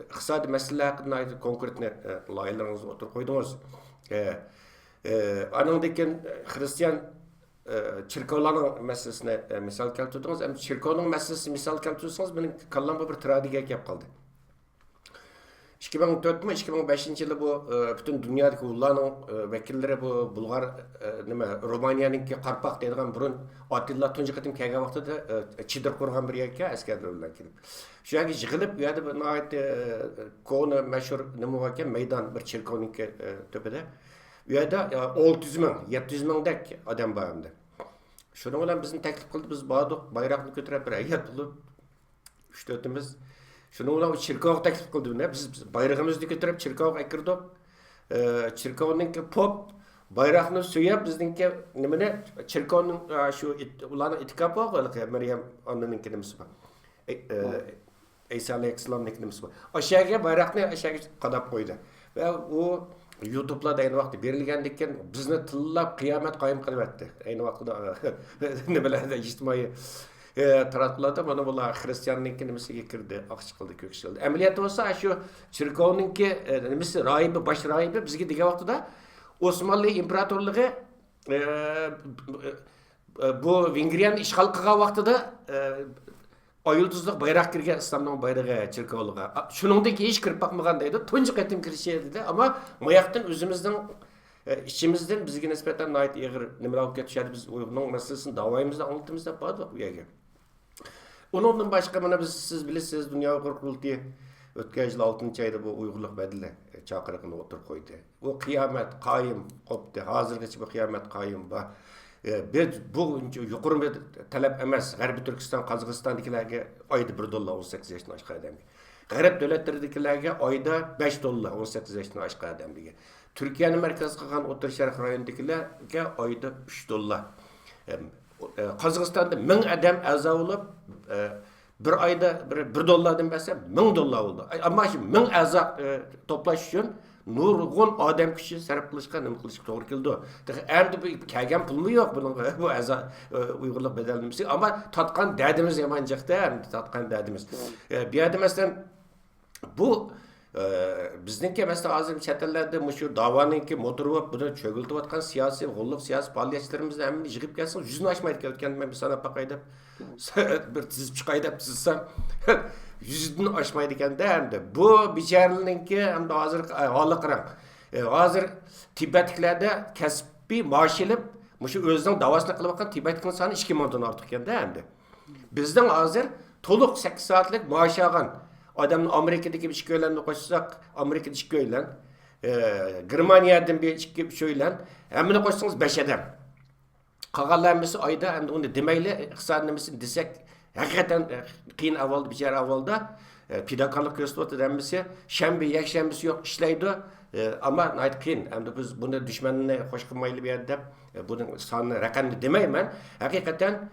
iqtisodiy masalalar haqida konkretni loyihalaringizni o'tirib qo'ydingiz. Andan keyin xristian chirkovlarning masalasini misol keltirdingiz. Endi chirkovning masalasini misol keltirsangiz, mening kallamga bir tragediya kelib qoldi. 2004-2005 yılı bu bütün dünyadaki ullarning vakilleri bu Bulgar Romaniyaningki Qarpaq deydigan burun Atilla tunji qatim kelgan vaqtida chidir qurgan bir yerga askarlar bilan kelib. Shu yerga yig'ilib, bu yerda nihoyat koni mashhur nima bor ekan, maydon bir cherkovniki tepida. Bu yerda 600 ming, 700 mingdek odam bor endi. Shuning bilan bizni taklif qildi, biz bordik, bayroqni ko'tarib bir hayat bo'lib 3-4imiz Şunu ulan çirkov taklif kıldı. Biz bayrağımızı götürüp çirkovga kirdik. Çirkovninki pop bayrağını suyup bizninki nimene çirkovning şu ulanın itikapı var. Meryem anneninkini nimesi var. İsa Aleyhisselam'ninkini nimesi var. Aşağıya bayrağını aşağıya kadap koydu. Ve o YouTube'la da aynı vakti berilgendikken bizni tillap kıyamet kayım kılıverdi. Aynı vakti nimelerde içtimai taratıldı. Bana bunlar Hristiyanlıkın nimesiga kirdi, aqchiqildi, ko'kshildi. Amaliyat olsa şu çirkovninki nimesi rahibi, baş rahibi bizga degan vaqtida Osmanlı imperatorluğu bu Vengriyanı işgal qilgan vaqtida ayıldızlıq bayrak kirgan İslamning bayrağı çirkovluğa. Shuningdek hech kirib boqmagan deydi. Tunji qatim kirishi dedi. Ama mayaqdan o'zimizning içimizden bizga nisbatan ait ig'ir nimalar olib ketishadi. Biz uning masalasini davoyimizda anlatımızda bordik bu yerga. Ondan başqa mana siz bilesiz Dünya Uyghur Qurultayı o'tgan yil 6-oyda bu Uyg'urlik badili chaqiriqini o'tirib qo'ydi. Bu qiyomat qoyim qopdi. Hozirgacha bu qiyomat qoyim va biz bu yuqori talab emas. G'arbiy Turkiston, Qozog'istondagilarga oyda $1 18 yoshdan oshgan odamga. G'arb davlatlaridagilarga oyda $5 18 yoshdan oshgan odamga. Turkiyani markaz qilgan O'rta Sharq rayonidagilarga oyda $3. Qozog'istonda 1000 odam a'zo bo'lib, bir oyda $1 bersa $1000 bo'ldi. Ammo shu 1000 a'zo to'plash uchun nurg'un odam kuchi sarf qilishga nima qilishga to'g'ri keldi. Endi bu kelgan pulmi yo'q buning bu a'zo Uyg'urlik bedalimisi, ammo tatgan dadimiz yamanjiqda, endi tatgan dadimiz. Bu yerda masalan bu bizningki masalan hozir chet ellarda mushu davoninki motorib buni cho'giltayotgan siyosiy g'ulluq siyosiy faoliyatchilarimizni hammani yig'ib kelsin, 100ni oshmaydi o'tgan men bir sanab baqay deb bir tizib chiqay deb tizsam 100ni oshmaydi ekanda endi bu bechoralarninki endi hozir holi qarang. Hozir Tibetliklarda kasbiy maosh olib mushu o'zining davosini qilayotgan Tibetlikning soni 2 mingdan ortiq ekanda endi. Bizning hozir to'liq 8 soatlik maosh olgan adamın Amerika'daki bir şikayetlerini koşsak, Amerika'da şikayetlen, Germanya'dan bir şikayetlen, hemen koşsanız 5 adam. Kağallarımızı ayda hem de onu demeyle, iktisadımızı desek, hakikaten kıyın avalda, bir yer avalda, pidakarlık gösterdi demesi, şembe, yakşembesi yok işleydi, ama kıyın, hem de biz bunu düşmanına hoş kılmayla bir yerde, bunun sanını, rakamını demeyim ben, hakikaten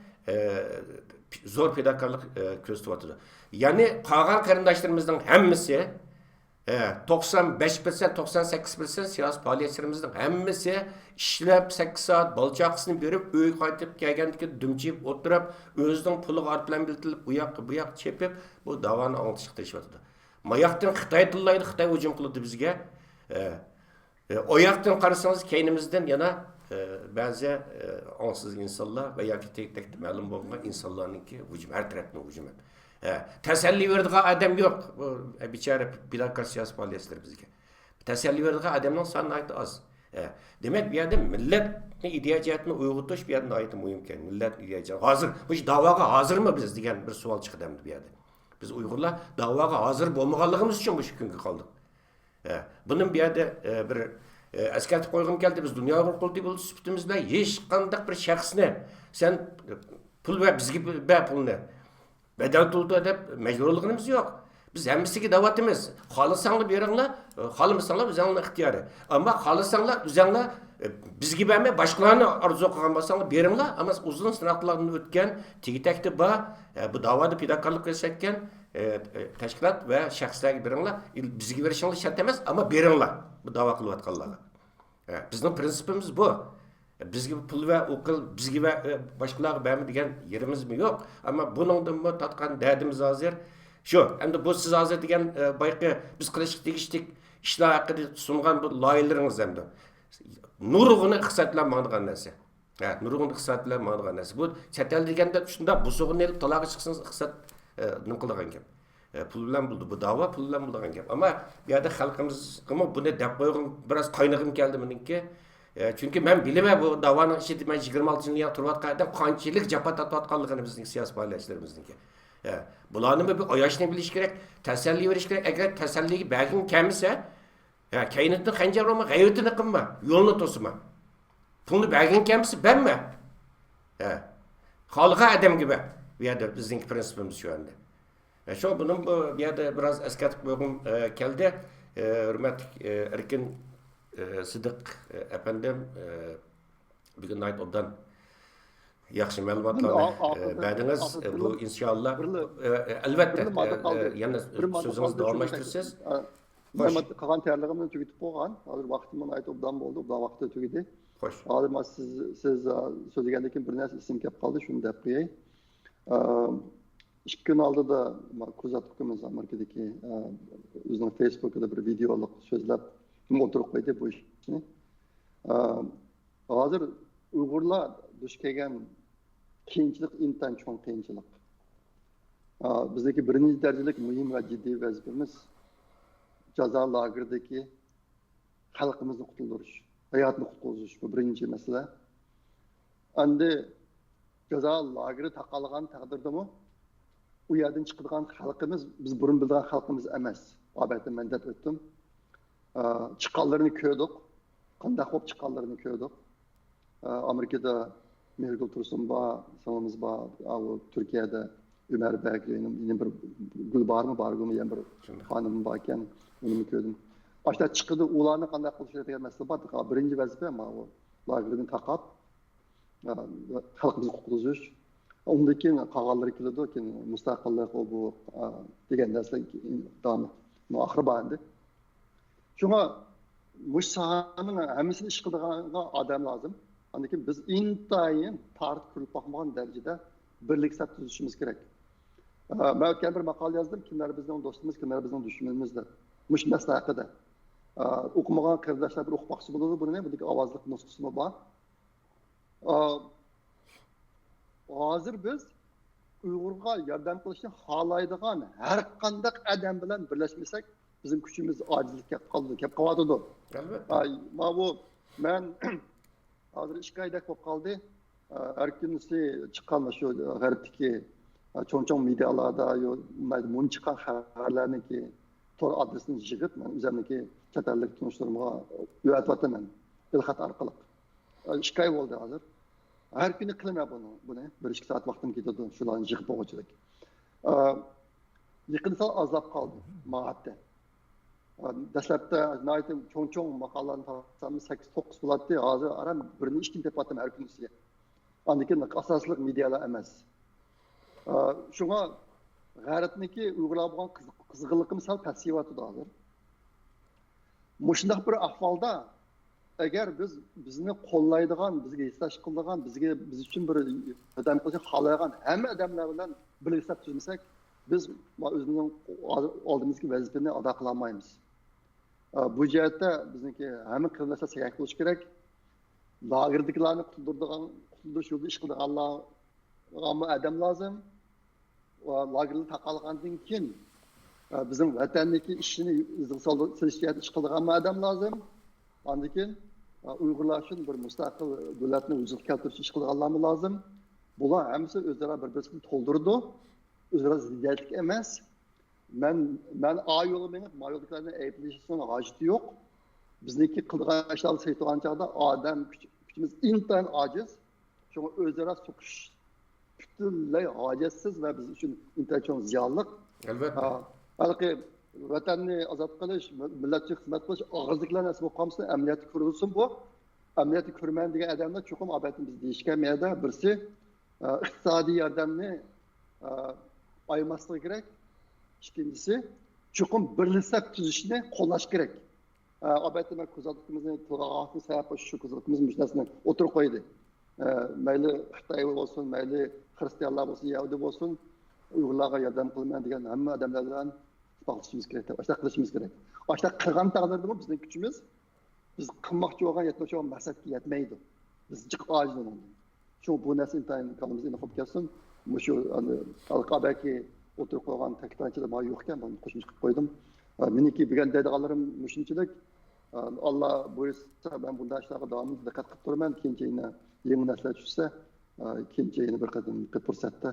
zor fedakarlık gösterdi. Yani kalan karındaşlarımızın hemmisi 95%, 98% siyasi faaliyetlerimizin hemmisi işlep 8 saat balçaksını verip, öy qaytıp gelgendiki dümçeyip oturup, özünün pulu artlan bildirilip, bu yak çepip, bu davanı anlatışıqta işvatıdı. Mayaqtan Xitay tıllaydı, Xitay hücum kılıdı bizge. O yaktan qarısanız keynimizden yana bazı ansız insanlar ve yakı tek məlum bolğan insanlarınki hücum, her tarafından hücum. Təsəlli verdiği adam yok. Biçare bilakar siyasi faaliyetler bizge. Təsəlli verdiği adamın sanı ait az. Demek bir yerde millet ihtiyacatını uyg'otish bir yerde ait muhimken. Millet ihtiyacatı. Hazır. Bu davaga hazır mı biz degan bir savol chiqdi bir yerde. Biz Uyg'urlar davaga hazır bo'lmaganligimiz uchun bu kunga qoldik. Bunun bir yerde bir eskartib qo'ygim keldi. Biz Dünya Uyghur Qurultayı bo'lish sifatimizda hech qanday bir shaxsni sen pul ver bizga ber pulni bedel tuttu deb mecburluğumuz yok. Biz hemmisiga davatimiz. Xolisanlar beringlar, xolmasanlar o'zinglar ixtiyori. Ammo xolisanlar o'zinglar bizga bermay boshqalarni orzu qilgan bo'lsanglar beringlar, ammo uzun sinoqlardan o'tgan tegitakda bor bu davoda fidokorlik ko'rsatgan tashkilot va shaxslarga beringlar. Bizga berishinglar shart emas, ammo beringlar bu da'vo qilayotganlarga. Bizning prinsipimiz bu. Bizga pul va o'qil, bizga va boshqalarga bermaydigan yerimiz yo'q. Ammo buningdan tatgan dardimiz hozir shu. Endi bu siz hozir degan bayqi biz qilish tegishlik ishlar haqida sungan bu loyihalaringiz endi nurg'uni iqtisodlanmaydigan narsa. Nurg'un iqtisodlanmaydigan narsa. Bu chet el deganda shunda bu sug'un elib taloqqa chiqsangiz iqtisod nima qiladigan gap. Pul bilan bo'ldi bu da'vo pul bilan bo'lgan gap. Ammo bu yerda xalqimizga buni deb qo'yg'im biroz qaynag'im keldi meniki. Chunki men bilaman bu da'voning ichida men 26-yil turayotgandan qanchalik jafo tortayotganligini bizning siyosiy faoliyatchilarimizniki. Bularni bir oyoshni bilish kerak, tasalli berish kerak. Agar tasalliga bag'ing kelmasa, kainotni xanjar olma, g'ayratini qilma, yo'lni to'sma. Pulni bag'ing kelmasa, berma. Xalqa odamga ber. Bu yerda bizning prinsipimiz shu anda. Shu buning bu yerda biroz eslatib qo'yg'im keldi. Hurmatli Erkin Sidiq efendim bugün ayet obdan yaxshi ma'lumotlarni berdingiz. Bu inshaalloh albatta yana so'zingizni davomlashtirsangiz. Men qolgan tayyorligimni tugatib qo'ygan. Hozir vaqtimni ayet obdan bo'ldi. Bu vaqtda tugadi. Xo'sh. Hozir siz so'zlagandan keyin bir narsa esim kelib qoldi, shuni deb qo'yay. 2 kun oldida kuzatuvimiz Amerikadagi o'zining Facebook'ida bir videolik so'zlab o'tirib qo'ydi bu ishni. Hozir Uyg'urlar duch kelgan qiyinchilik intan cho'ng qiyinchilik. Bizdagi birinchi darajalik muhim va jiddiy vazifamiz jazo lageridagi xalqimizni qutuldirish, hayotni qutuldirish bu birinchi masala. Endi jazo lageri taqalgan taqdirdami u yerdan chiqadigan xalqimiz biz burun bilgan xalqimiz emas. Albatta men deb o'tdim. Chiqqanlarini ko'rdik. Qanday bo'lib chiqqanlarini ko'rdik. Amerikada Mergul Tursun bor, sanamiz bor, Turkiyada Ömer Berk yine bir Gulbar mı bargı mı yani bir hanım varken onu ko'rdim. Başta çıktı ularni qanday qilishga degan masala bor. Birinchi vazifa ama o lagerni taqab xalqimizni qutulish. Undan keyin qolganlari keladi, keyin mustaqillik bu degan narsa davom oxiri bor endi. Shunga mush sohaning hammasini ish qiladigan odam lozim. Ondan keyin biz intayin tartib qilib boqmagan darajada birliklar tuzishimiz kerak. Ben o'tgan bir maqola yozdim, kimlar bizning do'stimiz, kimlar bizning dushmanimiz deb. Mush masala haqida. O'qimagan qarindoshlar bir o'qimoqchi bo'ladi, buni buniki ovozli nusxasimi bor. Hozir biz Uyg'urga yordam qilishni xohlaydigan har qanday odam bilan birlashmasak, bizim kuchimiz ojizlikka kelib qoladi. Albatta. Bu men hozir 2 oyda bo'lib qoldi. Har kunisi chiqqan shu g'arbdagi cho'ng medialarda mun chiqqan xabarlarniki tor adresini yig'ib, men o'zimniki chet ellik tanishlarimga yo'tatyapman. Ilxat orqali. 2 oy bo'ldi hozir. Her kuni qilaman buni. 1-2 soat vaqtim ketadi shularni yig'ib qo'yishlik. Yaqinda azlab qoldi ma'atda. Dastlabda aytdim cho'ng maqolalarni topsam 8-9 bo'ladi. Hozir aram birini 2 kun tepatdim har kunisiga. Andikin asosliq medialar emas. Shunga g'arbniki Uyg'urlar bo'lgan qiziqliqim sal pasyapti hozir. Mushundaq bir ahvolda agar bizni qo'llaydigan, bizga hissasiz qiladigan, biz uchun bir yordam qilishni xohlagan hamma odamlar bilan birlashib tuzmasak, biz o'zimizning oldimizgi vazifani ado qila olmaymiz. Bu jihatda bizniki hamma qarindoshlar sayyor qilish kerak. Lagerdagilarni qutuldirish yo'lida ish qiladiganlar odam lozim. Lagerni taqalgandan keyin bizim vatandagi ishini silishga ish qiladigan odam lozim. Ondan keyin Uyg'urlar uchun bir mustaqil davlatni vujudga keltirish ish qilganlar lozim. Bular hammasi o'zaro bir-birini to'ldirdi. O'zaro ziddiyatlik emas. Men a yo'li menib, ma yo'llarni ayblashning hojati yo'q. Bizniki qilgan ishlarni saytgan chaqda odam kuchimiz intan ojiz. Shunga o'zaro so'qish butunlay hojatsiz va biz uchun intan ziyonliq. Albatta. Balki vatanni ozod qilish, millatga xizmat qilish og'izliklarni asbob qolmasa, amaliyotga ko'rilsin bu. Amaliyotga ko'rman degan odamlar cho'qim albatta biz deyishgan meyda birisi iqtisodiy yordamni aymasligi kerak. İkincisi cho'qim birlashib tuzishni qo'llash kerak. albatta men kozatligimizni to'g'ri sabab shu kozatligimiz mushnasini o'tirib qo'ydi. Mayli Xitoy bo'lsin, mayli xristianlar bo'lsin, yahudi bo'lsin, Uyg'urlarga yordam qilman degan hamma odamlar bilan ittifoqlashishimiz kerak deb ashta qilishimiz kerak. Ashta qilgan taqdirda bizning kuchimiz biz qilmoqchi bo'lgan yetmoqchi bo'lgan maqsadga yetmaydi. Biz jiq ojiz bo'lamiz. Shu bu narsa intayin kalimizni qilib kelsin. Shu alqabaki o'tirib qo'ygan ta'kidlanchilar bor yo'q ekan, buni qo'shimcha qilib qo'ydim. Meniki bilgan deydiganlarim shunchalik. Allah buyursa ben bunday ishlarga davomli diqqat qilib turaman. Keyinchayina yangi narsalar tushsa, keyinchayina bir qadam fursatda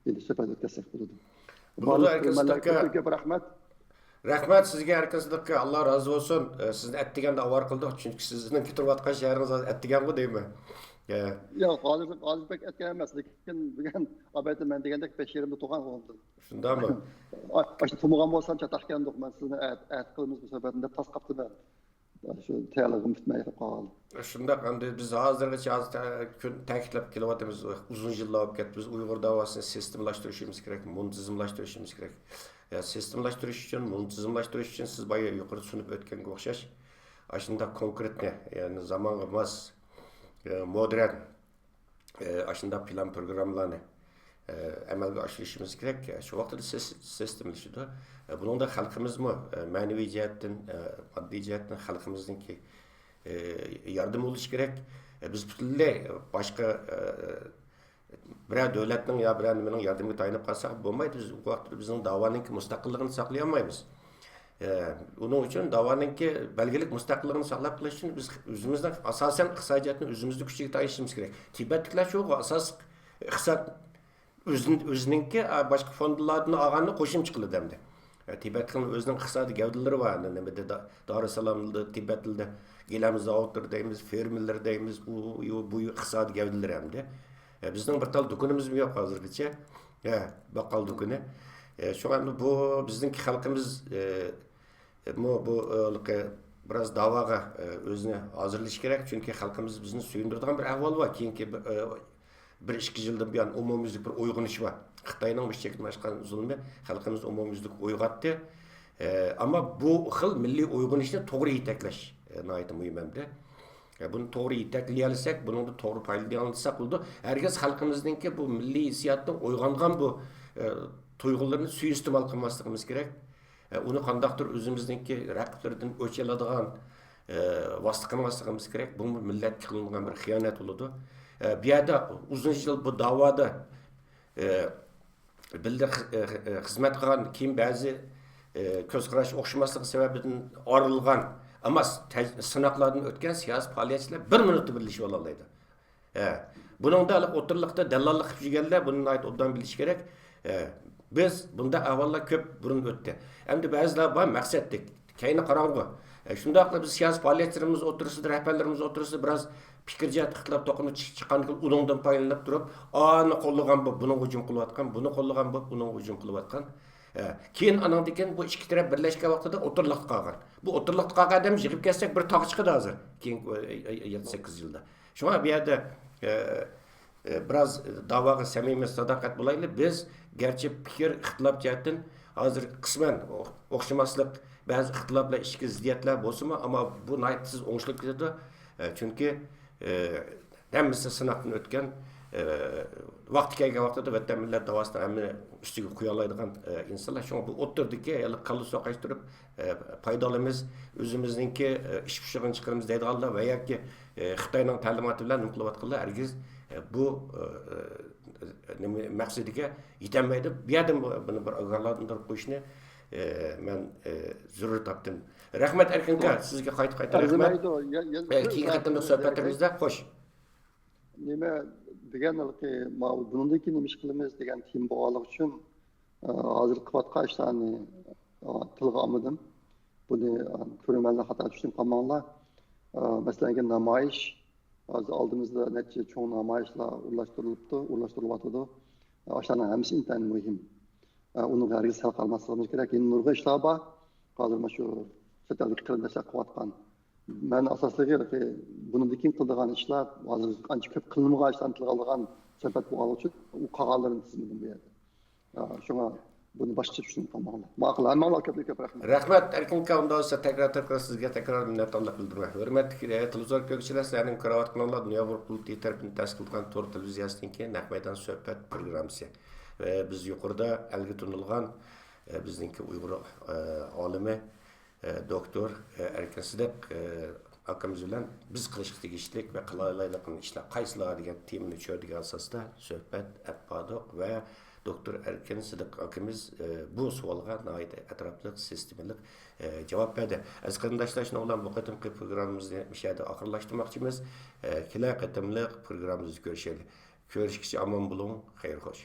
endi suhbat o'tkazsak bo'ladi. Ko'p rahmat. Rahmat sizga harkasizlikka Allah razı olsun. Sizni atdiganda avar qildik, chunki sizning ketirayotgan shahringiz atdiganmi deyman. Yo'q, hozir atgan emas, lekin degan albatta men degandek 5 yerimda tug'an bo'ldim. Shundami? Ashta tug'an bo'lsam chataqgandik, men sizni at qilamiz musobatida tas qaptiman. Shu tayyorligim bitmay qoldi. Shundaq endi biz hozirgacha kun ta'kidlab kelyapmiz. Uzun yillar o'tib ketdi. Biz Uyg'ur davosini sistemlashtirishimiz kerak, muntazamlashtirishimiz kerak. Sistemlashtirish uchun, muntazamlashtirish uchun siz boya yuqori sunib o'tganga o'xshash, shunda konkretni, ya'ni zamonga mos, modern, shunda plan programmalarni amalga oshirishimiz kerak. Shu vaqtda sistemlashadi. Buningda xalqimizmi ma'naviy jihatdan, moddiy jihatdan xalqimizningki yardım bo'lishi kerak. Biz butunlay boshqa biror davlatning yo biror nimaning yordamiga tayanib qolsak bo'lmaydi. Biz u vaqtda bizning da'voninki mustaqilligini saqlay olmaymiz. Uning uchun da'voninki belgilik mustaqilligini saqlab qolish uchun biz o'zimizning asosan iqtisodiyotni o'zimizning kuchiga tayinishimiz kerak. Tibetliklar shu asos iqtisod o'zininki boshqa fondlardan olganni qo'shimcha qiladi hamda. Tibetlikning o'zining iqtisodiy gavdalari bor. Nimada Darussalamda, Tibetda gelamiz zavodlar deymiz, fermerlar deymiz, bu iqtisodiy gavdalar hamda. Bizning bir tal do'konimiz yo'q hozirgacha. Baqqol do'koni. Shu anda bu bizning xalqimiz bu biraz da'voga o'zini hozirlash kerak, chunki xalqimiz bizni suyundiradigan bir ahvol bor. Keyingi bir 2 yildan buyon umumyuzlik bir uyg'onish bor. Xitoyning bir chekmashgan zulmi xalqimiz umumyuzlik uyg'otdi. Ammo bu xil milliy uyg'onishni to'g'ri yetaklash nihoyatda muhim hamda. Bunu to'g'ri yetaklay olsak, buni to'g'ri foydalana olsak bo'ldi. Herkes xalqimizningki bu milliy hissiyotdan uyg'ongan bu tuyg'ularni suiiste'mol qilmasligimiz kerak. Uni qandaqdir o'zimizningki raqiblardan o'ch oladigan vosita qilmasligimiz kerak. Bu millatga qilingan bir xiyonat bo'ladi. Bu yerda uzun yil bu da'voda bildi xizmat qilgan kim ba'zi ko'z qarash o'xshamasligi sababidan orilgan ama sınaqlardan o'tgan siyosiy faoliyatchilar 1 minutda birlashib ololmaydi. Buningda o'tirliqda dallallik qilib yurganlar buni ayt obdan bilish kerak. Biz bunda avvallar ko'p burun o'tdi. Endi ba'zilar bor maqsaddik, kayni qarang'u. Shundaqla biz siyosiy faoliyatchilarimiz o'tirisida, rahbarlarimiz o'tirisida biraz fikr jihat ixtilof to'qinib chiqqan uningdan foydalanib turib, ani qo'llagan bu, buni hujum qilayotgan, buni qo'llagan bu, buni hujum qilayotgan. Keyin anandikan bu ikki taraf birlashgan vaqtida o'tirliq qolgan. Bu o'tirliq qolgan odam yig'ib kelsak bir tog' chiqadi hozir. Keyin 7-8 yilda. Shuna bu yerda biraz da'voga samimiy sadoqat bo'layli. Biz garchi fikr ixtilof jihatdan hozir qisman o'xshamaslik, ba'zi ixtiloflar, ichki ziddiyatlar bo'lsa-mu, ammo bu nihoyatsiz o'ngishlik ketadi. Chunki hammasi sinoqdan o'tgan vaqti kelgan vaqtida vatan millat davosini hamma ustiga qo'ya oladigan insonlar shu bu o'tirdiki, qalin soqashtirib foydalimiz o'zimizningki ish pishig'ini chiqaramiz deydiganlar va yoki Xitoyning ta'limoti bilan nima qilayotganlar hargiz bu maqsadiga yetolmaydi. Bu yerda buni bir ogohlantirib qo'yishni men zarur topdim. Rahmat Erkinka, sizga qayta rahmat. Keyingi qatimli suhbatimizda xo'sh. Nima deganki, buningdagi nima ish qilamiz degan tim bog'liq uchun hozir qilayotgan ishlarni tilga olmadim. Buni ko'rmanlar xato tushunib qolmanglar. Masalan, namoyish hozir oldimizda necha cho'ng namoyishlar o'rlashtirilibdi. O'shalarning hammasi intan muhim. Uni hargiz hal qilmasligimiz kerak. Endi nurg'a ishlar bor. Hozir mana shu chetalik qilinishlar qilayotgan. Men asosligi buningdagi qiladigan ishlar hozir ancha ko'p qilinmagan ishlarni tilga olgan suhbat bo'lgani uchun u qog'ozlarni tizimidan bu yerda. Shunga buni boshqa tushunib qolmoqlar. Ma'qul, hammaga ko'p rahmat. Rahmat, Erkin aka, unda olsa tekrar sizga tekrar minnatdorlik bildiraman. Hurmatli televizor ko'ruvchilar, sizlarning ko'rayotganlar Dunyo Qurultiyi tomonidan tashkil qilingan To'r televiziyasining Naq maydon suhbat programmasi. Va biz yuqorida alga tunilgan bizningki Uyg'ur olimi doktor Erkin Sidiq akamiz bilan biz qilishga tegishli va qila oladigan ishlar qaysilar degan temani tushiradigan asosda suhbat appadoq va doktor Erkin Sidiq akamiz bu savolga atrofli sistemalik javob berdi. Aziz qarindoshlar, shuni bilan bu qatimki programmamizni mishada oxirlashtirmoqchimiz. Kelar qatimliq programmamizni ko'rishaylik. Ko'rishguncha omon bo'ling, xayr xo'sh.